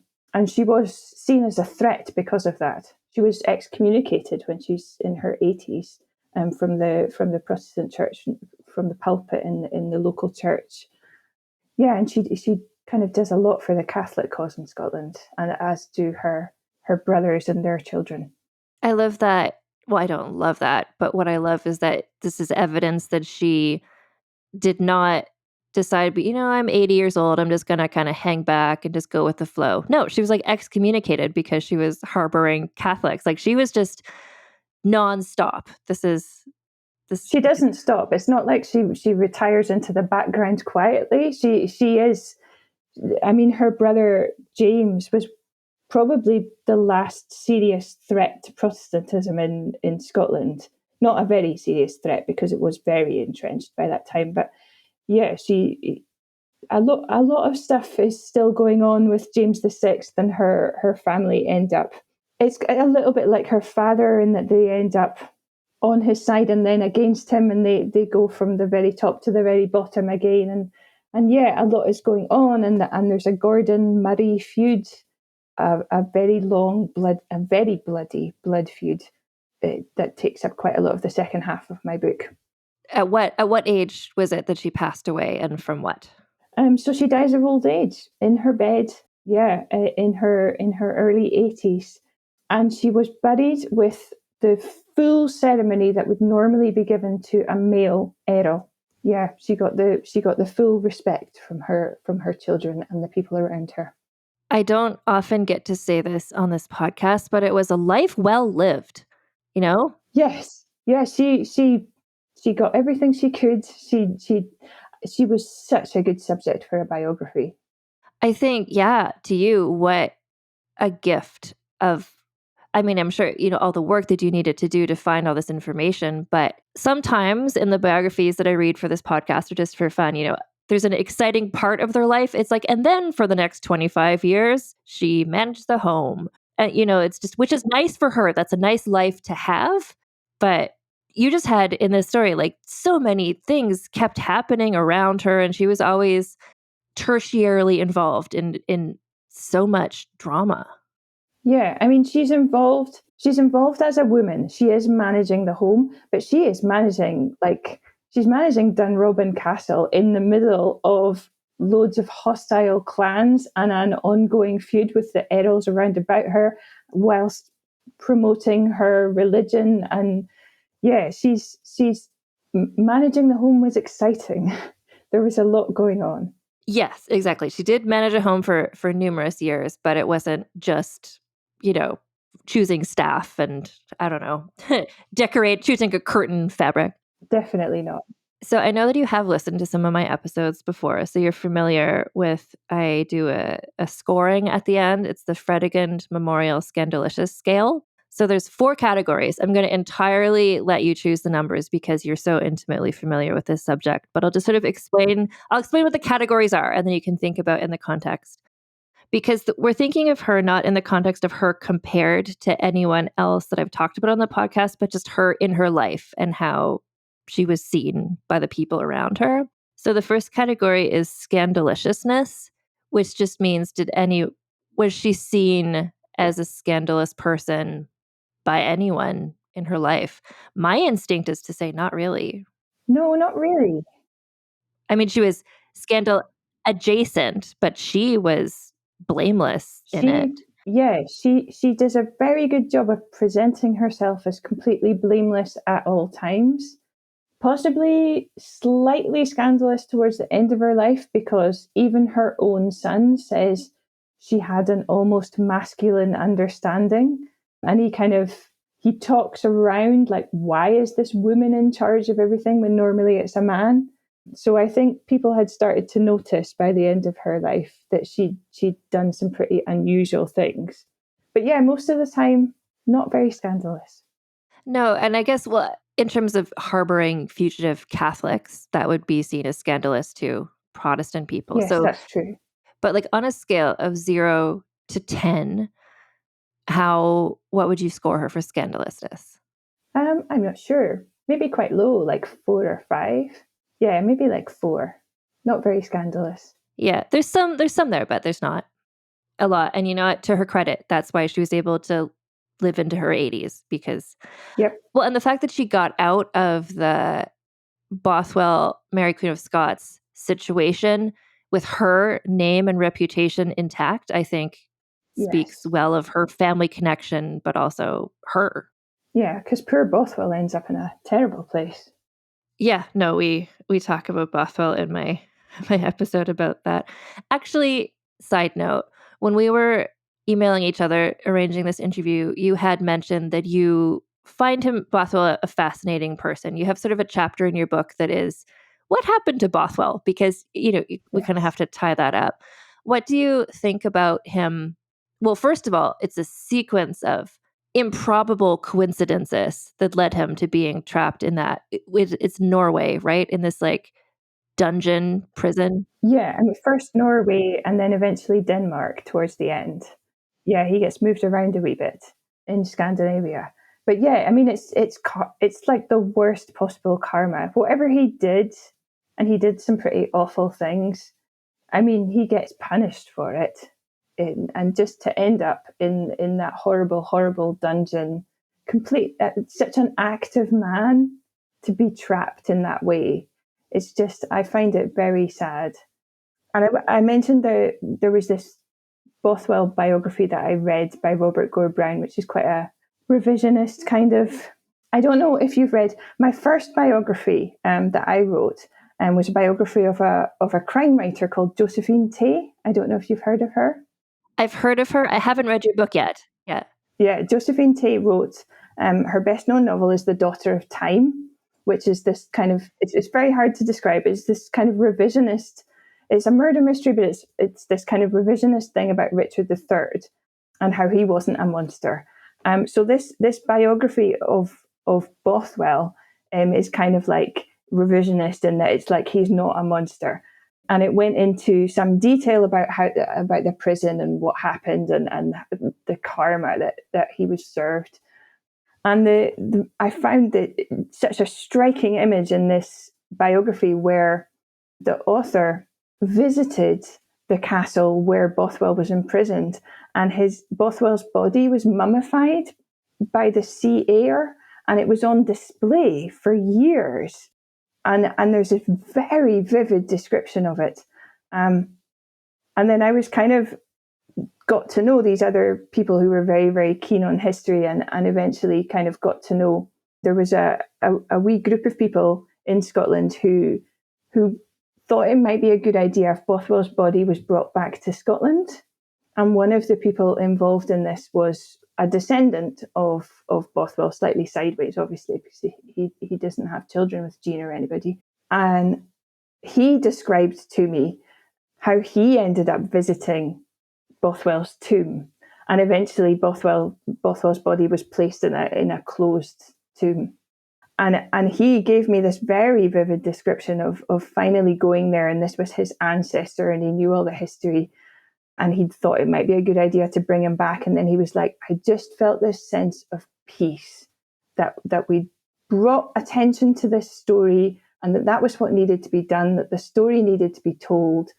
she was seen as a threat because of that. She was excommunicated when she's in her 80s from the Protestant church, from the pulpit in the local church. Yeah, and she kind of does a lot for the Catholic cause in Scotland, and as do her brothers and their children. I love that. Well, I don't love that, but what I love is that this is evidence that she did not decide, but I'm 80 years old, I'm just going to kind of hang back and just go with the flow. No, she was like excommunicated because she was harboring Catholics. Like she was just nonstop. This She doesn't stop. It's not like she retires into the background quietly. She is, I mean, her brother James was probably the last serious threat to Protestantism in Scotland. Not a very serious threat because it was very entrenched by that time. But yeah, a lot of stuff is still going on with James VI, and her family end up. It's a little bit like her father in that they end up on his side and then against him, and they go from the very top to the very bottom again. And yeah, a lot is going on, and there's a Gordon Murray feud, a very very bloody blood feud that takes up quite a lot of the second half of my book. At what age was it that she passed away, and from what? So she dies of old age in her bed. Yeah, in her early 80s, and she was buried with the full ceremony that would normally be given to a male earl. Yeah, she got the full respect from her children and the people around her. I don't often get to say this on this podcast, but it was a life well lived, you know? Yes. Yeah, she got everything she could. She was such a good subject for a biography. I think, yeah, to you, what a gift of, I mean, I'm sure, all the work that you needed to do to find all this information, but sometimes in the biographies that I read for this podcast or just for fun, there's an exciting part of their life. It's like, and then for the next 25 years, she managed the home. And, it's just, which is nice for her. That's a nice life to have. But you just had in this story, like so many things kept happening around her. And she was always tertiarily involved in so much drama. Yeah, I mean, she's involved as a woman. She is managing the home, but she is managing Dunrobin Castle in the middle of loads of hostile clans and an ongoing feud with the earls around about her, whilst promoting her religion. And yeah, she's managing the home was exciting. There was a lot going on. Yes, exactly. She did manage a home for numerous years, but it wasn't just, choosing staff and, I don't know, choosing a curtain fabric. Definitely not. So I know that you have listened to some of my episodes before, so you're familiar with, I do a scoring at the end. It's the Fredegund Memorial Scandalicious Scale. So there's 4 categories. I'm going to entirely let you choose the numbers because you're so intimately familiar with this subject, but I'll just sort of explain what the categories are, and then you can think about in the context. Because we're thinking of her not in the context of her compared to anyone else that I've talked about on the podcast, but just her in her life and how she was seen by the people around her. So the first category is scandaliciousness, which just means was she seen as a scandalous person by anyone in her life? My instinct is to say not really. No, not really. I mean, she was scandal adjacent, but she was blameless in it. Yeah, she does a very good job of presenting herself as completely blameless at all times. Possibly slightly scandalous towards the end of her life, because even her own son says she had an almost masculine understanding. And he talks around like, why is this woman in charge of everything when normally it's a man? So I think people had started to notice by the end of her life that she'd done some pretty unusual things. But yeah, most of the time, not very scandalous. No, and I guess, in terms of harboring fugitive Catholics, that would be seen as scandalous to Protestant people. Yes, that's true. But like on a scale of 0 to 10, what would you score her for scandalousness? I'm not sure. Maybe quite low, like 4 or 5. Yeah, maybe like 4. Not very scandalous. Yeah, there's some there, but there's not a lot. And to her credit, that's why she was able to live into her 80s, because and the fact that she got out of the Bothwell, Mary Queen of Scots situation with her name and reputation intact, I think speaks well of her family connection, but also her. Yeah, because poor Bothwell ends up in a terrible place. Yeah, no, we talk about Bothwell in my episode about that. Actually, side note, when we were emailing each other, arranging this interview, you had mentioned that you find Bothwell, a fascinating person. You have sort of a chapter in your book that is, what happened to Bothwell? Because, we kind of have to tie that up. What do you think about him well, first of all, it's a sequence of improbable coincidences that led him to being trapped in that. It's Norway, right? In this like dungeon prison. Yeah, I mean, first Norway and then eventually Denmark towards the end. Yeah, he gets moved around a wee bit in Scandinavia. But yeah, I mean, it's like the worst possible karma. Whatever he did, and he did some pretty awful things. I mean, he gets punished for it, and just to end up in that horrible, horrible dungeon, such an active man to be trapped in that way. It's just, I find it very sad. And I mentioned that there was this Bothwell biography that I read by Robert Gore Brown, which is quite a revisionist kind of. I don't know if you've read my first biography that I wrote, was a biography of a crime writer called Josephine Tay. I don't know if you've heard of her. I've heard of her. I haven't read your book yet. Yeah, Josephine Tay wrote, her best known novel is The Daughter of Time, which is this kind of, it's very hard to describe. It's this kind of revisionist, it's a murder mystery, but it's this kind of revisionist thing about Richard III and how he wasn't a monster. So this biography of Bothwell is kind of like revisionist in that it's like he's not a monster. And it went into some detail about the prison and what happened and the karma that he was served. And I found that such a striking image in this biography where the author visited the castle where Bothwell was imprisoned, and Bothwell's body was mummified by the sea air, and it was on display for years. And there's this very vivid description of it. And then I was kind of got to know these other people who were very, very keen on history, and eventually kind of got to know there was a wee group of people in Scotland who thought it might be a good idea if Bothwell's body was brought back to Scotland. And one of the people involved in this was a descendant of Bothwell, slightly sideways, obviously, because he doesn't have children with Jean or anybody. And he described to me how he ended up visiting Bothwell's tomb. And eventually Bothwell's body was placed in a closed tomb. And he gave me this very vivid description of finally going there, and this was his ancestor, and he knew all the history, and he thought it might be a good idea to bring him back. And then he was like, I just felt this sense of peace, that we brought attention to this story, and that was what needed to be done, that the story needed to be told.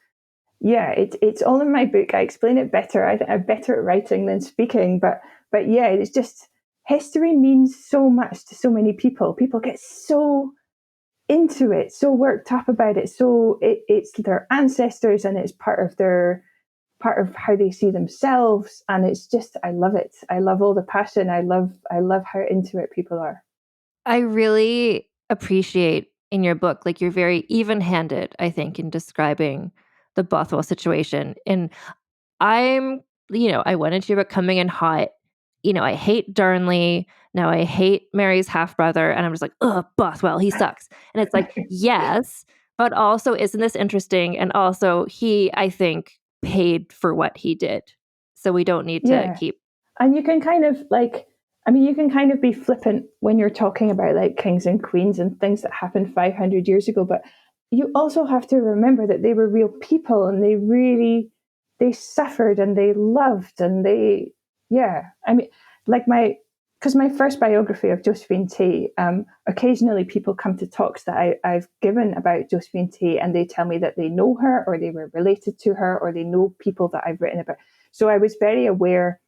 Yeah, it's all in my book. I explain it better. I'm better at writing than speaking, but yeah, it's just, history means so much to so many people. People get so into it, so worked up about it. So it's their ancestors, and it's part of how they see themselves. And it's just, I love it. I love all the passion. I love how into it people are. I really appreciate in your book, like, you're very even-handed, I think, in describing the Bothwell situation. And I went into your book coming in hot. I hate Darnley. Now I hate Mary's half-brother. And I'm just like, ugh, Bothwell, he sucks. And it's like, yes, but also, isn't this interesting? And also, he, I think, paid for what he did. So we don't need to keep. And you can kind of you can kind of be flippant when you're talking about like kings and queens and things that happened 500 years ago. But you also have to remember that they were real people, and they suffered and they loved, and because my first biography of Josephine Tay, occasionally people come to talks that I've given about Josephine Tay, and they tell me that they know her, or they were related to her, or they know people that I've written about. So I was very aware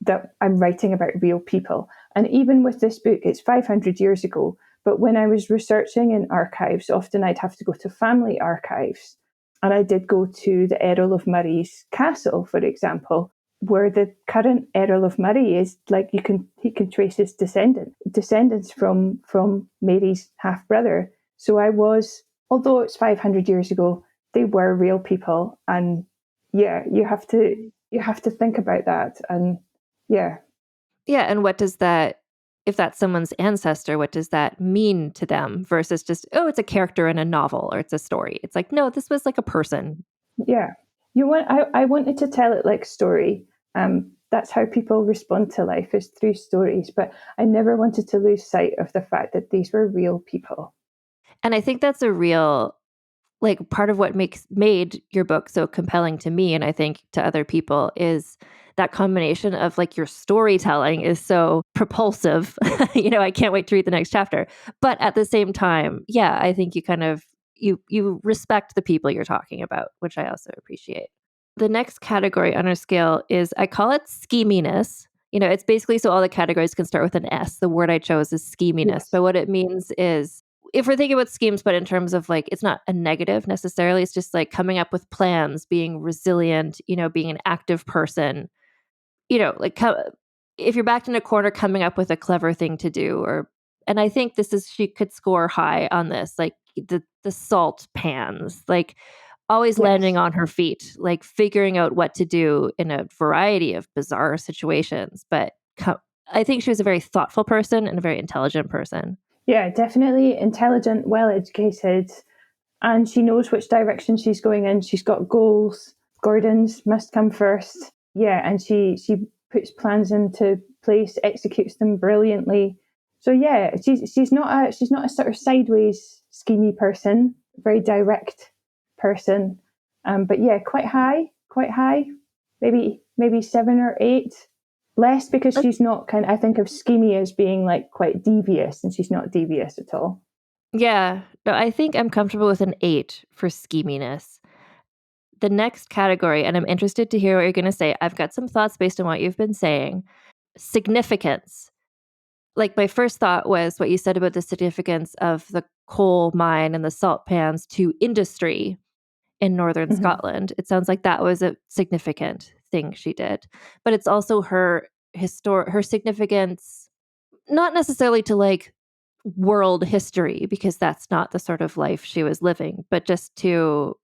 that I'm writing about real people. And even with this book, it's 500 years ago. But when I was researching in archives, often I'd have to go to family archives. And I did go to the Earl of Murray's castle, for example, where the current Earl of Murray is, like, he can trace his descendants from Mary's half-brother. So although it's 500 years ago, they were real people. And yeah, you have to think about that. And yeah. Yeah. And what does that, if that's someone's ancestor, what does that mean to them versus just, oh, it's a character in a novel or it's a story? It's like, no, this was like a person. Yeah. I wanted to tell it like story. that's how people respond to life, is through stories. But I never wanted to lose sight of the fact that these were real people. And I think that's a real, like, part of what made your book so compelling to me, and I think to other people, is that combination of, like, your storytelling is so propulsive. I can't wait to read the next chapter. But at the same time, yeah, I think you kind of you respect the people you're talking about, which I also appreciate. The next category on our scale is, I call it scheminess. It's basically, so all the categories can start with an S. The word I chose is scheminess. Yes. But what it means is, if we're thinking about schemes, but in terms of, like, it's not a negative necessarily, it's just like coming up with plans, being resilient, being an active person, like, if you're backed in a corner, coming up with a clever thing to do. And I think she could score high on this, like the salt pans, like always landing Yes. on her feet, like figuring out what to do in a variety of bizarre situations. But I think she was a very thoughtful person and a very intelligent person. Yeah, definitely intelligent, well-educated, and she knows which direction she's going in. She's got goals. Gordon's must come first. Yeah, and she puts plans into place, executes them brilliantly. So yeah, she's not a sort of sideways schemy person, very direct person. But yeah, quite high, maybe 7 or 8. Less because she's not I think of schemy as being like quite devious, and she's not devious at all. Yeah, no, I think I'm comfortable with an 8 for scheminess. The next category, and I'm interested to hear what you're going to say. I've got some thoughts based on what you've been saying. Significance. Like, my first thought was what you said about the significance of the coal mine and the salt pans to industry in northern Mm-hmm. Scotland. It sounds like that was a significant thing she did. But it's also her significance, not necessarily to, like, world history, because that's not the sort of life she was living, but just to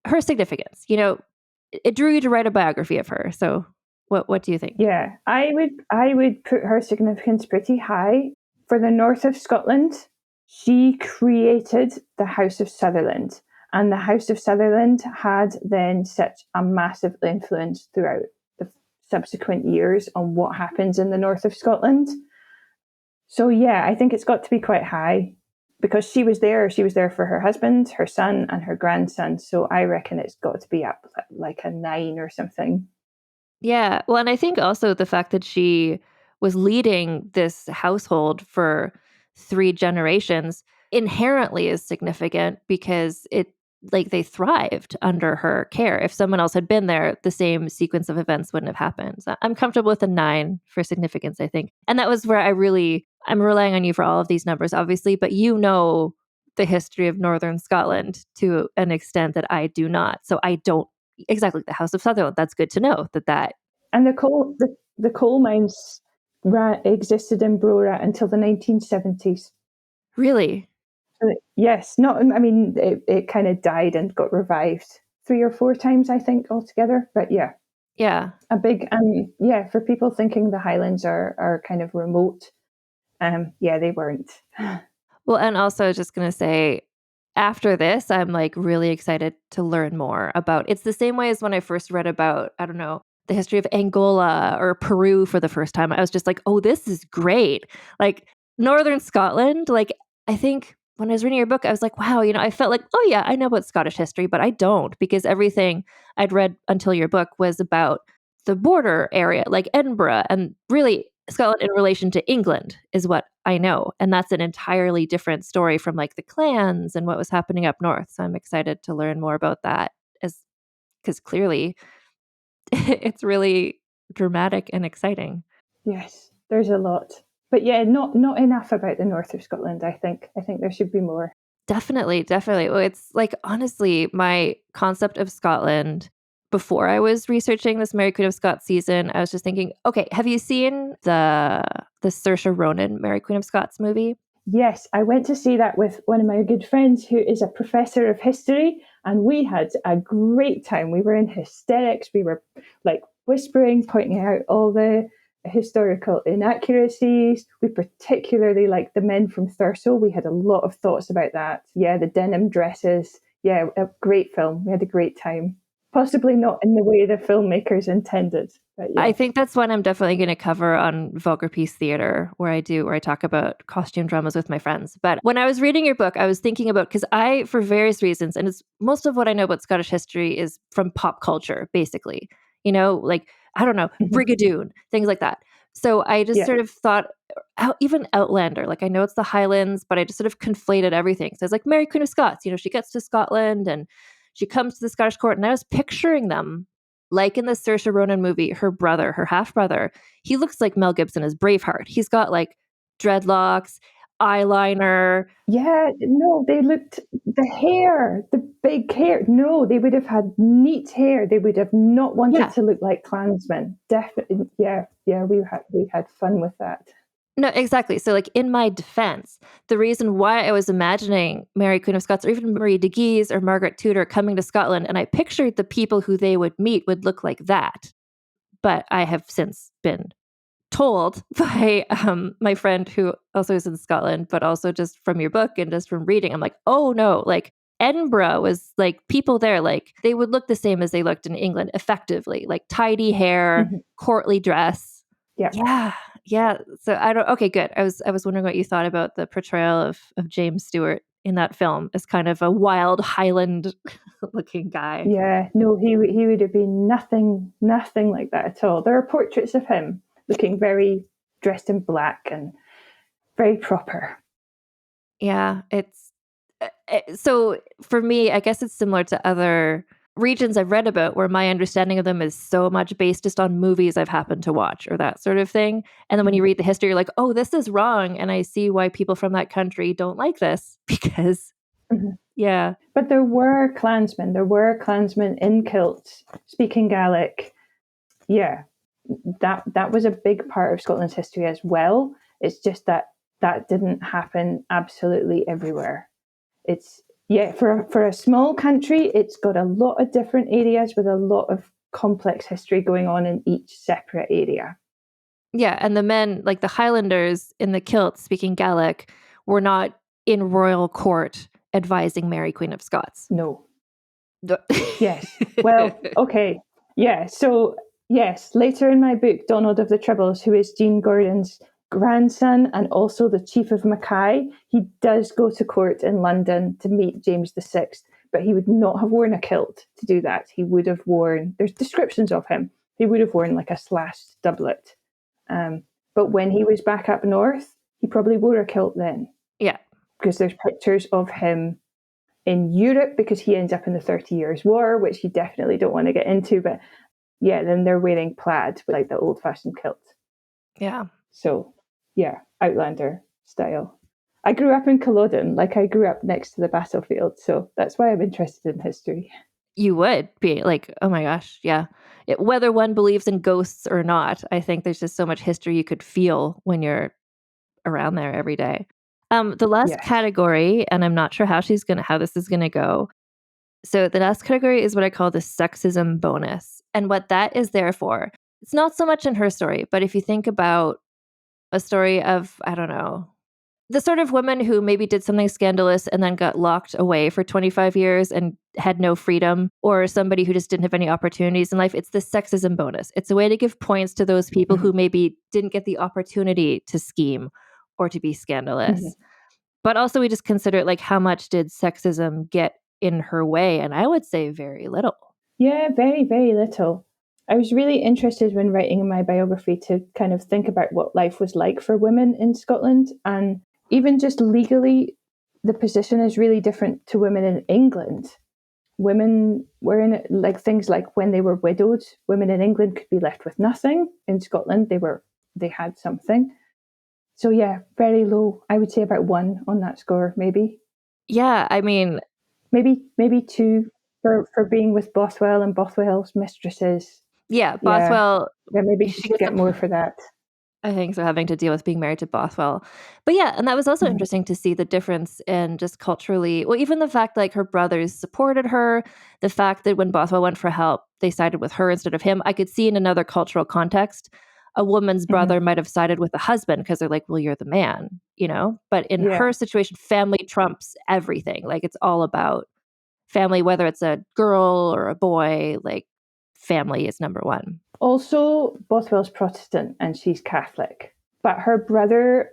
her significance. It drew you to write a biography of her. So what do you think? Yeah, I would put her significance pretty high. For the north of Scotland, she created the House of Sutherland, and the House of Sutherland had then such a massive influence throughout the subsequent years on what happens in the north of Scotland. So yeah, I think it's got to be quite high because she was there. She was there for her husband, her son, and her grandson. So I reckon it's got to be up like a 9 or something. Yeah. Well, and I think also the fact that she was leading this household for 3 generations inherently is significant, because they thrived under her care. If someone else had been there, the same sequence of events wouldn't have happened. So I'm comfortable with a 9 for significance, I think. And that was where I'm relying on you for all of these numbers, obviously, but the history of Northern Scotland to an extent that I do not. So I don't exactly, the House of Sutherland. That's good to know that. And the coal mines existed in Brora until the 1970s. Really? Yes, not. I mean, it kind of died and got revived 3 or 4 times, I think, altogether. But yeah, a big yeah. For people thinking the Highlands are kind of remote, yeah, they weren't. Well, and also I was just going to say, after this, I'm like really excited to learn more about. It's the same way as when I first read about, I don't know, the history of Angola or Peru for the first time. I was just like, oh, this is great. Like, Northern Scotland, like, I think when I was reading your book, I was like, wow, I felt like, oh yeah, I know about Scottish history, but I don't, because everything I'd read until your book was about the border area, like Edinburgh, and really Scotland in relation to England is what I know. And that's an entirely different story from, like, the clans and what was happening up north. So I'm excited to learn more about that, because clearly it's really dramatic and exciting. Yes, there's a lot. But yeah, not enough about the north of Scotland, I think. I think there should be more. Definitely. Well, it's like, honestly, my concept of Scotland before I was researching this Mary Queen of Scots season, I was just thinking, okay, have you seen the Saoirse Ronan Mary Queen of Scots movie? Yes, I went to see that with one of my good friends who is a professor of history, and we had a great time. We were in hysterics. We were like whispering, pointing out all the historical inaccuracies. We particularly liked the men from Thurso. We had a lot of thoughts about that. Yeah, the denim dresses. Yeah, a great film. We had a great time. Possibly not in the way the filmmakers intended. But yeah. I think that's one I'm definitely going to cover on Vulgar Peace Theater, where I talk about costume dramas with my friends. But when I was reading your book, I was thinking about, because I, for various reasons, and it's most of what I know about Scottish history is from pop culture, basically, like, I don't know, Brigadoon, things like that. So I just sort of thought, even Outlander, like I know it's the Highlands, but I just sort of conflated everything. So it's like Mary Queen of Scots, she gets to Scotland and she comes to the Scottish court, and I was picturing them like in the Saoirse Ronan movie, her brother, her half-brother, he looks like Mel Gibson as Braveheart. He's got like dreadlocks, eyeliner. Yeah, no, they looked, the hair, the big hair. No, they would have had neat hair. They would have not wanted to look like Klansmen. Definitely, yeah, we had fun with that. No, exactly. So like in my defense, the reason why I was imagining Mary Queen of Scots or even Marie de Guise or Margaret Tudor coming to Scotland, and I pictured the people who they would meet would look like that. But I have since been told by my friend who also is in Scotland, but also just from your book and just from reading, I'm like, oh no, like Edinburgh was like people there, like they would look the same as they looked in England, effectively, like tidy hair, courtly dress. Yeah. So I don't. Okay, good. I was wondering what you thought about the portrayal of James Stewart in that film as kind of a wild Highland looking guy. Yeah, no, he would have been nothing like that at all. There are portraits of him looking very dressed in black and very proper. Yeah, it's so for me, I guess it's similar to other regions I've read about where my understanding of them is so much based just on movies I've happened to watch or that sort of thing. And then when you read the history, you're like, oh, this is wrong. And I see why people from that country don't like this because, yeah. But there were Klansmen in kilts speaking Gaelic. Yeah, that was a big part of Scotland's history as well. It's just that didn't happen absolutely everywhere. It's, for a small country, it's got a lot of different areas with a lot of complex history going on in each separate area. Yeah, and the men, like the Highlanders in the kilts speaking Gaelic, were not in royal court advising Mary Queen of Scots. No. Yes. Well, okay. Yeah. So, yes, later in my book, Donald of the Tribbles, who is Jean Gordon's grandson and also the Chief of Mackay, he does go to court in London to meet James VI, but he would not have worn a kilt to do that. He would have worn, there's descriptions of him, he would have worn like a slashed doublet. But when he was back up north, he probably wore a kilt then. Yeah. Because there's pictures of him in Europe because he ends up in the 30 Years' War, which you definitely don't want to get into. But yeah, then they're wearing plaid, like the old-fashioned kilt. Yeah. So, yeah, Outlander style. I grew up in Culloden, like I grew up next to the battlefield. So that's why I'm interested in history. You would be like, oh my gosh, yeah. Whether one believes in ghosts or not, I think there's just so much history you could feel when you're around there every day. The last category, and I'm not sure how this is gonna go. So the last category is what I call the sexism bonus. And what that is there for, it's not so much in her story, but if you think about a story of, I don't know, the sort of woman who maybe did something scandalous and then got locked away for 25 years and had no freedom, or somebody who just didn't have any opportunities in life, it's the sexism bonus. It's a way to give points to those people who maybe didn't get the opportunity to scheme or to be scandalous. But also we just consider it like, how much did sexism get in her way? And I would say very little. Yeah, very, very little. I was really interested when writing in my biography to kind of think about what life was like for women in Scotland. And even just legally, the position is really different to women in England. Women were in it, like things like when they were widowed, women in England could be left with nothing. In Scotland, they had something. So yeah, very low. I would say about 1 on that score, maybe. Yeah, I mean, maybe 2 for being with Bothwell and Bothwell's mistresses. Yeah, Bothwell. Yeah, maybe she should get more for that. I think so, having to deal with being married to Bothwell. But yeah, and that was also interesting to see the difference in just culturally, well, even the fact like her brothers supported her, the fact that when Bothwell went for help, they sided with her instead of him. I could see in another cultural context, a woman's brother might have sided with the husband because they're like, well, you're the man, But in her situation, family trumps everything. Like it's all about family, whether it's a girl or a boy, like family is number one. Also, Bothwell's Protestant and she's Catholic, but her brother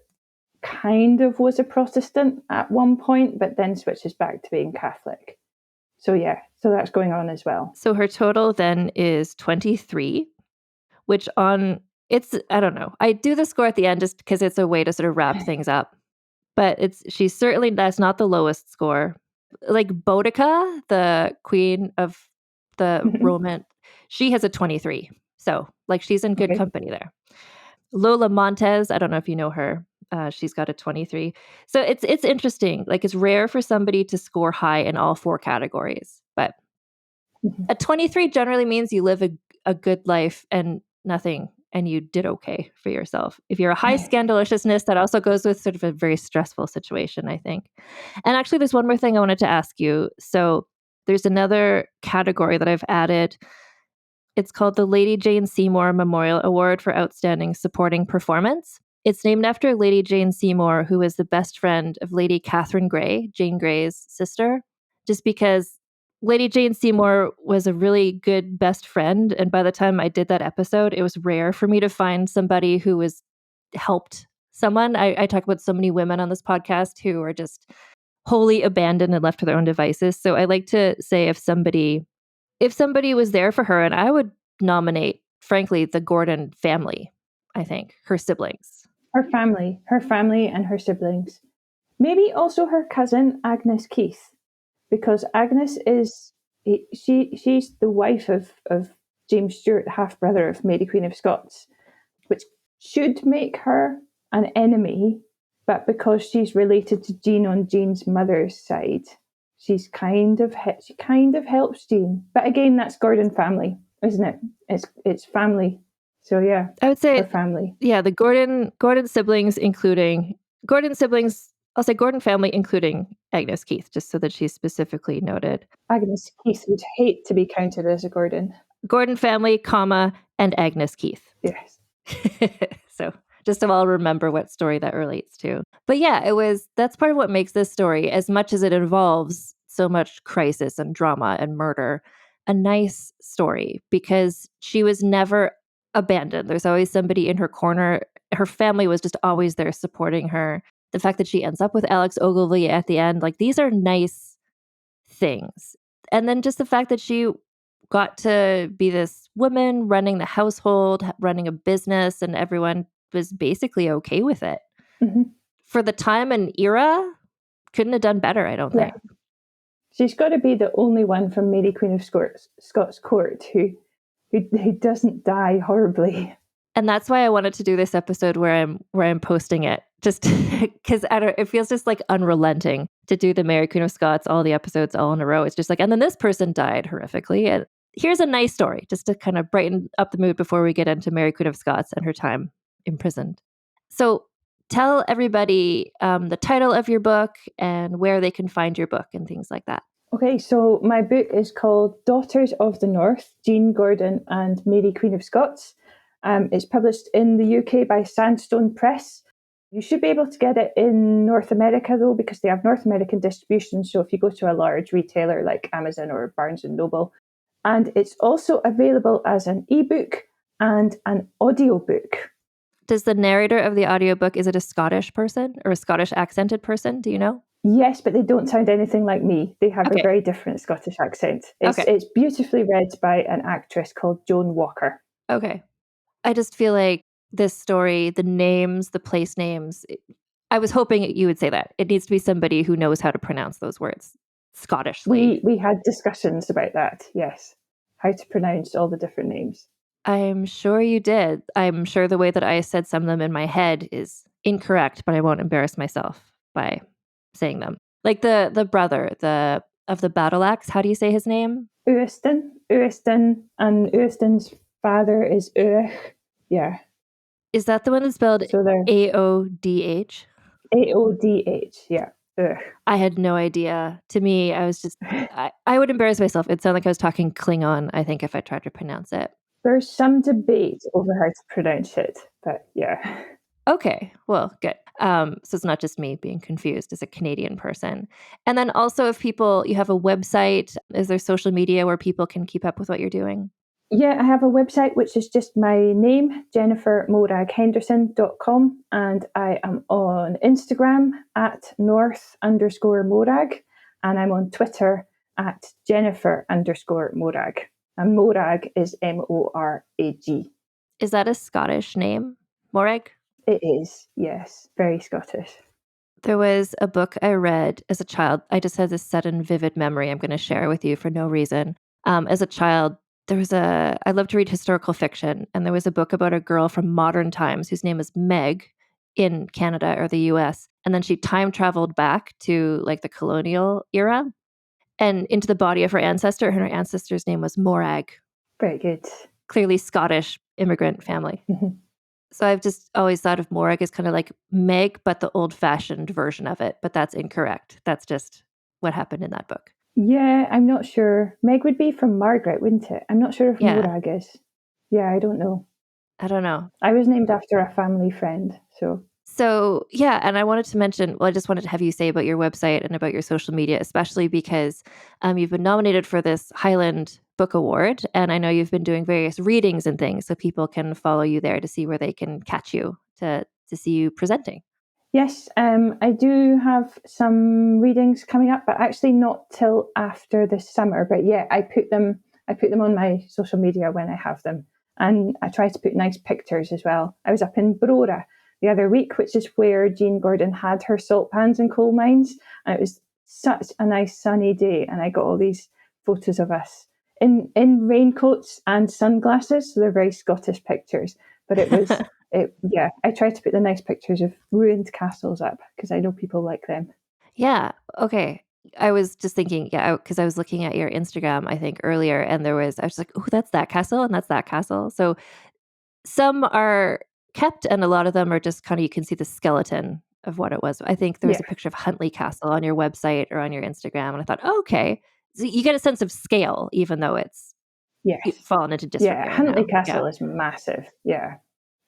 kind of was a Protestant at one point, but then switches back to being Catholic. So that's going on as well. So her total then is 23, which I don't know. I do the score at the end just because it's a way to sort of wrap things up. But that's not the lowest score. Like Boudica, the queen of the Roman, she has a 23. So like she's in good company there. Lola Montez, I don't know if you know her. She's got a 23. So it's interesting. Like it's rare for somebody to score high in all four categories. But a 23 generally means you live a good life and nothing, and you did okay for yourself. If you're a high scandaliciousness, that also goes with sort of a very stressful situation, I think. And actually, there's one more thing I wanted to ask you. So there's another category that I've added. It's called the Lady Jane Seymour Memorial Award for Outstanding Supporting Performance. It's named after Lady Jane Seymour, who was the best friend of Lady Catherine Grey, Jane Grey's sister, just because Lady Jane Seymour was a really good best friend. And by the time I did that episode, it was rare for me to find somebody who was helped someone. I talk about so many women on this podcast who are just wholly abandoned and left to their own devices. So I like to say if somebody was there for her, and I would nominate, frankly, the Gordon family, I think, her siblings. Her family and her siblings. Maybe also her cousin, Agnes Keith. Because Agnes she's the wife of James Stewart, half-brother of Mary Queen of Scots, which should make her an enemy, but because she's related to Jean on Jean's mother's side, she kind of helps Jean. But again, that's Gordon family, isn't it? It's family. So yeah, I would say her family. Yeah, the Gordon siblings, I'll say Gordon family, including Agnes Keith, just so that she's specifically noted. Agnes Keith would hate to be counted as a Gordon. Gordon family, comma, and Agnes Keith. Yes. So just to all remember what story that relates to. But yeah, that's part of what makes this story, as much as it involves so much crisis and drama and murder, a nice story, because she was never abandoned. There's always somebody in her corner. Her family was just always there supporting her. The fact that she ends up with Alex Ogilvy at the end, like these are nice things. And then just the fact that she got to be this woman running the household, running a business, and everyone was basically okay with it. Mm-hmm. For the time and era, couldn't have done better, I don't think. She's got to be the only one from Mary Queen of Scots court who doesn't die horribly. And that's why I wanted to do this episode where I'm posting it, just because it feels just like unrelenting to do the Mary Queen of Scots, all the episodes all in a row. It's just like, and then this person died horrifically. And here's a nice story, just to kind of brighten up the mood before we get into Mary Queen of Scots and her time imprisoned. So tell everybody the title of your book and where they can find your book and things like that. Okay, so my book is called Daughters of the North, Jean Gordon and Mary Queen of Scots. It's published in the UK by Sandstone Press. You should be able to get it in North America, though, because they have North American distribution. So if you go to a large retailer like Amazon or Barnes & Noble. And it's also available as an ebook and an audiobook. Does the narrator of the audiobook, is it a Scottish person or a Scottish accented person? Do you know? Yes, but they don't sound anything like me. They have a very different Scottish accent. It's beautifully read by an actress called Joan Walker. Okay. I just feel like this story, the names, the place names, I was hoping you would say that. It needs to be somebody who knows how to pronounce those words Scottishly. We had discussions about that, yes. How to pronounce all the different names. I'm sure you did. I'm sure the way that I said some of them in my head is incorrect, but I won't embarrass myself by saying them. Like the brother of the battle axe, how do you say his name? Uistin, and Uistin's father is Uich. Yeah. Is that the one that's spelled AODH? AODH, yeah. Ugh. I had no idea. To me, I was just, I would embarrass myself. It sounded like I was talking Klingon, I think, if I tried to pronounce it. There's some debate over how to pronounce it, but yeah. Okay, well, good. So it's not just me being confused as a Canadian person. And then also if people, you have a website, is there social media where people can keep up with what you're doing? Yeah, I have a website which is just my name, jennifermoraghenderson.com, and I am on Instagram at north_morag, and I'm on Twitter at Jennifer_morag. And Morag is Morag. Is that a Scottish name, Morag? It is, yes, very Scottish. There was a book I read as a child. I just had this sudden vivid memory I'm going to share with you for no reason. As a child, I love to read historical fiction, and there was a book about a girl from modern times whose name is Meg in Canada or the US. And then she time traveled back to like the colonial era and into the body of her ancestor. And her ancestor's name was Morag, Very good. clearly Scottish immigrant family. Mhm. So I've just always thought of Morag as kind of like Meg, but the old-fashioned version of it. But that's incorrect. That's just what happened in that book. Yeah, I'm not sure. Meg would be from Margaret, wouldn't it? I'm not sure if Yeah. Morag is. Yeah, I don't know. I don't know. I was named after a family friend, so. So yeah, and I wanted to mention, I just wanted to have you say about your website and about your social media, especially because you've been nominated for this Highland Book Award, and I know you've been doing various readings and things, so people can follow you there to see where they can catch you to see you presenting. Yes, I do have some readings coming up, but actually not till after the summer. But yeah, I put them on my social media when I have them, and I try to put nice pictures as well. I was up in Brora the other week, which is where Jean Gordon had her salt pans and coal mines, and it was such a nice sunny day, and I got all these photos of us in raincoats and sunglasses, so they're very Scottish pictures. But it was. I try to put the nice pictures of ruined castles up because I know people like them. Yeah. Okay. I was just thinking, because I was looking at your Instagram, I think earlier, and I was like, oh, that's that castle and that's that castle. So some are kept and a lot of them are just kind of, you can see the skeleton of what it was. I think there was a picture of Huntley Castle on your website or on your Instagram. And I thought, oh, okay. So you get a sense of scale, even though it's fallen into disrepair. Yeah, Huntley Castle is massive. Yeah.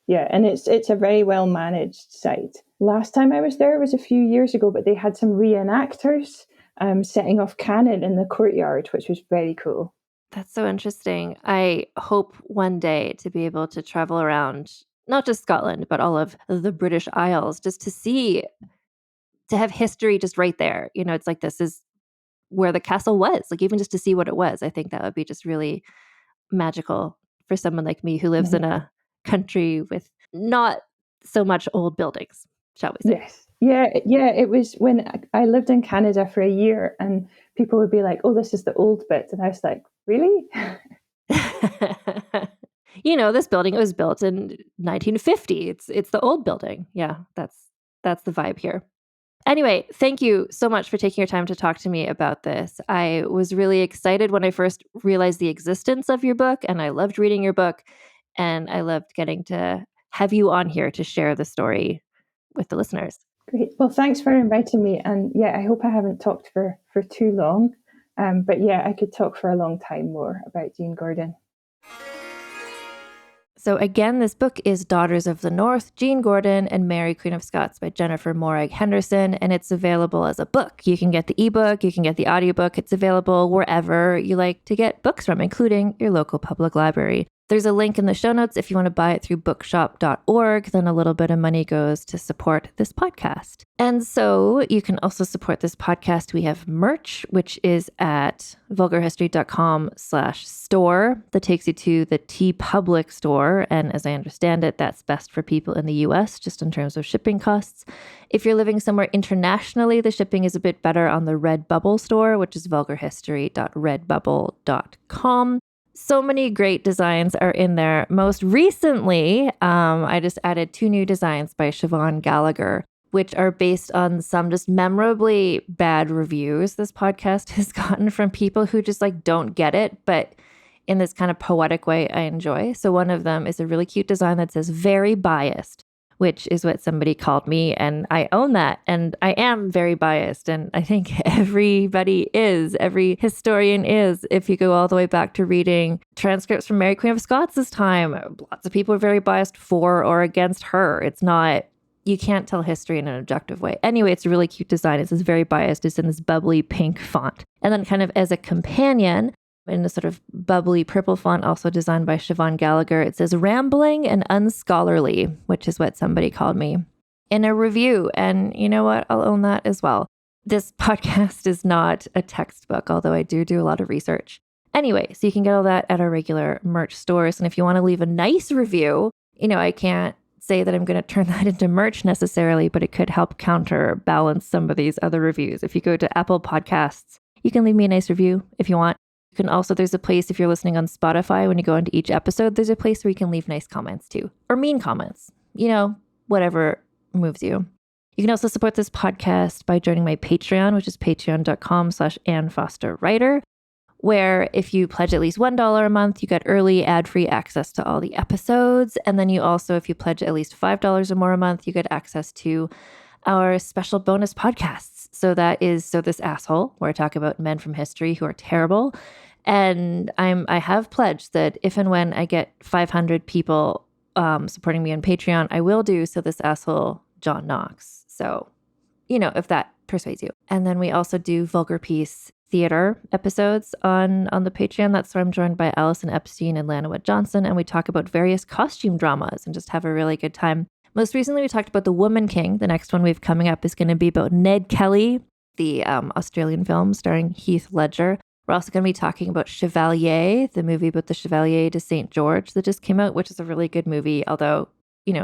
Yeah, and it's a very well managed site. Last time I was there was a few years ago, but they had some reenactors setting off cannon in the courtyard, which was very cool. That's so interesting. I hope one day to be able to travel around, not just Scotland, but all of the British Isles, just to have history just right there. You know, it's like, this is where the castle was, like even just to see what it was. I think that would be just really magical for someone like me who lives in a country with not so much old buildings, shall we say. Yes. Yeah, it was when I lived in Canada for a year and people would be like, oh, this is the old bit. And I was like, really? You know, this building was built in 1950. It's the old building. Yeah, that's the vibe here. Anyway, thank you so much for taking your time to talk to me about this. I was really excited when I first realized the existence of your book, and I loved reading your book, and I loved getting to have you on here to share the story with the listeners. Great. Well, thanks for inviting me. And yeah, I hope I haven't talked for too long. But yeah, I could talk for a long time more about Jean Gordon. So again, this book is Daughters of the North, Jean Gordon and Mary, Queen of Scots by Jennifer Morag Henderson, and it's available as a book. You can get the ebook, you can get the audiobook. It's available wherever you like to get books from, including your local public library. There's a link in the show notes if you want to buy it through bookshop.org. Then a little bit of money goes to support this podcast. And so you can also support this podcast. We have merch, which is at vulgarhistory.com/store. That takes you to the TeePublic store. And as I understand it, that's best for people in the US, just in terms of shipping costs. If you're living somewhere internationally, the shipping is a bit better on the Redbubble store, which is vulgarhistory.redbubble.com. So many great designs are in there. Most recently, I just added 2 new designs by Siobhan Gallagher, which are based on some just memorably bad reviews this podcast has gotten from people who just like don't get it, but in this kind of poetic way I enjoy. So one of them is a really cute design that says "very biased," which is what somebody called me, and I own that, and I am very biased, and I think everybody is, every historian is. If you go all the way back to reading transcripts from Mary, Queen of Scots this time, lots of people are very biased for or against her. It's not you can't tell history in an objective way. Anyway, it's a really cute design. It's very biased. It's in this bubbly pink font. And then kind of as a companion, in a sort of bubbly purple font, also designed by Siobhan Gallagher, it says rambling and unscholarly, which is what somebody called me in a review. And you know what? I'll own that as well. This podcast is not a textbook, although I do a lot of research. Anyway, so you can get all that at our regular merch stores. And if you want to leave a nice review, I can't say that I'm going to turn that into merch necessarily, but it could help counterbalance some of these other reviews. If you go to Apple Podcasts, you can leave me a nice review if you want. You can also, there's a place if you're listening on Spotify, when you go into each episode, there's a place where you can leave nice comments too, or mean comments, whatever moves you. You can also support this podcast by joining my Patreon, which is patreon.com/AnnFosterWriter, where if you pledge at least $1 a month, you get early ad-free access to all the episodes. And then you also, if you pledge at least $5 or more a month, you get access to our special bonus podcasts. So that is So This Asshole, where I talk about men from history who are terrible. And I have pledged that if and when I get 500 people supporting me on Patreon, I will do So This Asshole, John Knox. So, if that persuades you. And then we also do Vulgar Peace theater episodes on the Patreon. That's where I'm joined by Allison Epstein and Lana Wood Johnson, and we talk about various costume dramas and just have a really good time. Most recently, we talked about The Woman King. The next one we have coming up is going to be about Ned Kelly, the Australian film starring Heath Ledger. We're also going to be talking about Chevalier, the movie about the Chevalier de St. George that just came out, which is a really good movie, although,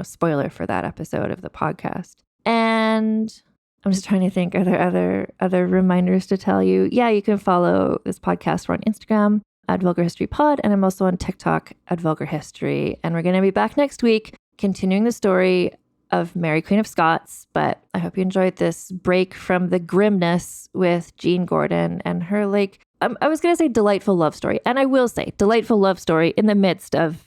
spoiler for that episode of the podcast. And I'm just trying to think, are there other reminders to tell you? Yeah, you can follow this podcast. We're on Instagram at Vulgar History Pod, and I'm also on TikTok at Vulgar History. And we're going to be back next week, continuing the story of Mary, Queen of Scots. But I hope you enjoyed this break from the grimness with Jean Gordon and her, I was going to say delightful love story. And I will say delightful love story in the midst of,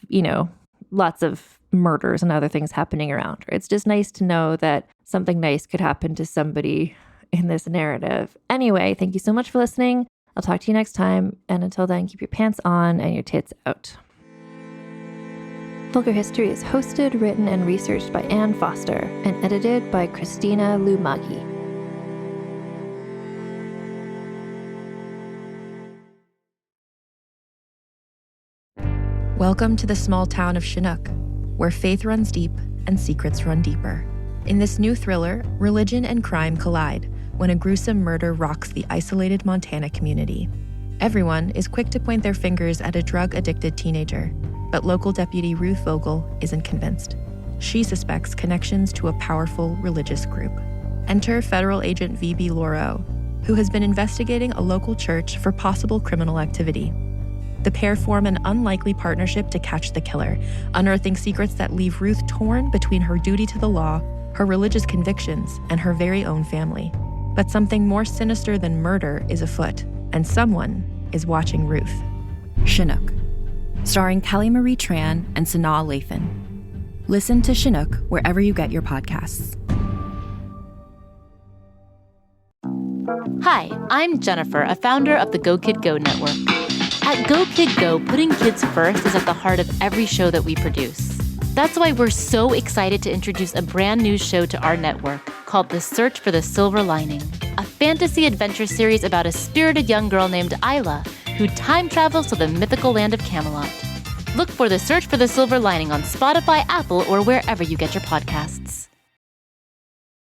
lots of murders and other things happening around her. It's just nice to know that something nice could happen to somebody in this narrative. Anyway, thank you so much for listening. I'll talk to you next time. And until then, keep your pants on and your tits out. Vulgar History is hosted, written, and researched by Ann Foster and edited by Christina Lumagi. Welcome to the small town of Chinook, where faith runs deep and secrets run deeper. In this new thriller, religion and crime collide when a gruesome murder rocks the isolated Montana community. Everyone is quick to point their fingers at a drug-addicted teenager, but local deputy Ruth Vogel isn't convinced. She suspects connections to a powerful religious group. Enter federal agent V.B. Laureau, who has been investigating a local church for possible criminal activity. The pair form an unlikely partnership to catch the killer, unearthing secrets that leave Ruth torn between her duty to the law, her religious convictions, and her very own family. But something more sinister than murder is afoot, and someone is watching Ruth. Chinook, starring Kelly Marie Tran and Sanaa Lathan. Listen to Chinook wherever you get your podcasts. Hi, I'm Jennifer, a founder of the Go Kid Go network. At Go Kid Go, putting kids first is at the heart of every show that we produce. That's why we're so excited to introduce a brand new show to our network called The Search for the Silver Lining, a fantasy adventure series about a spirited young girl named Isla who time travels to the mythical land of Camelot. Look for The Search for the Silver Lining on Spotify, Apple, or wherever you get your podcasts.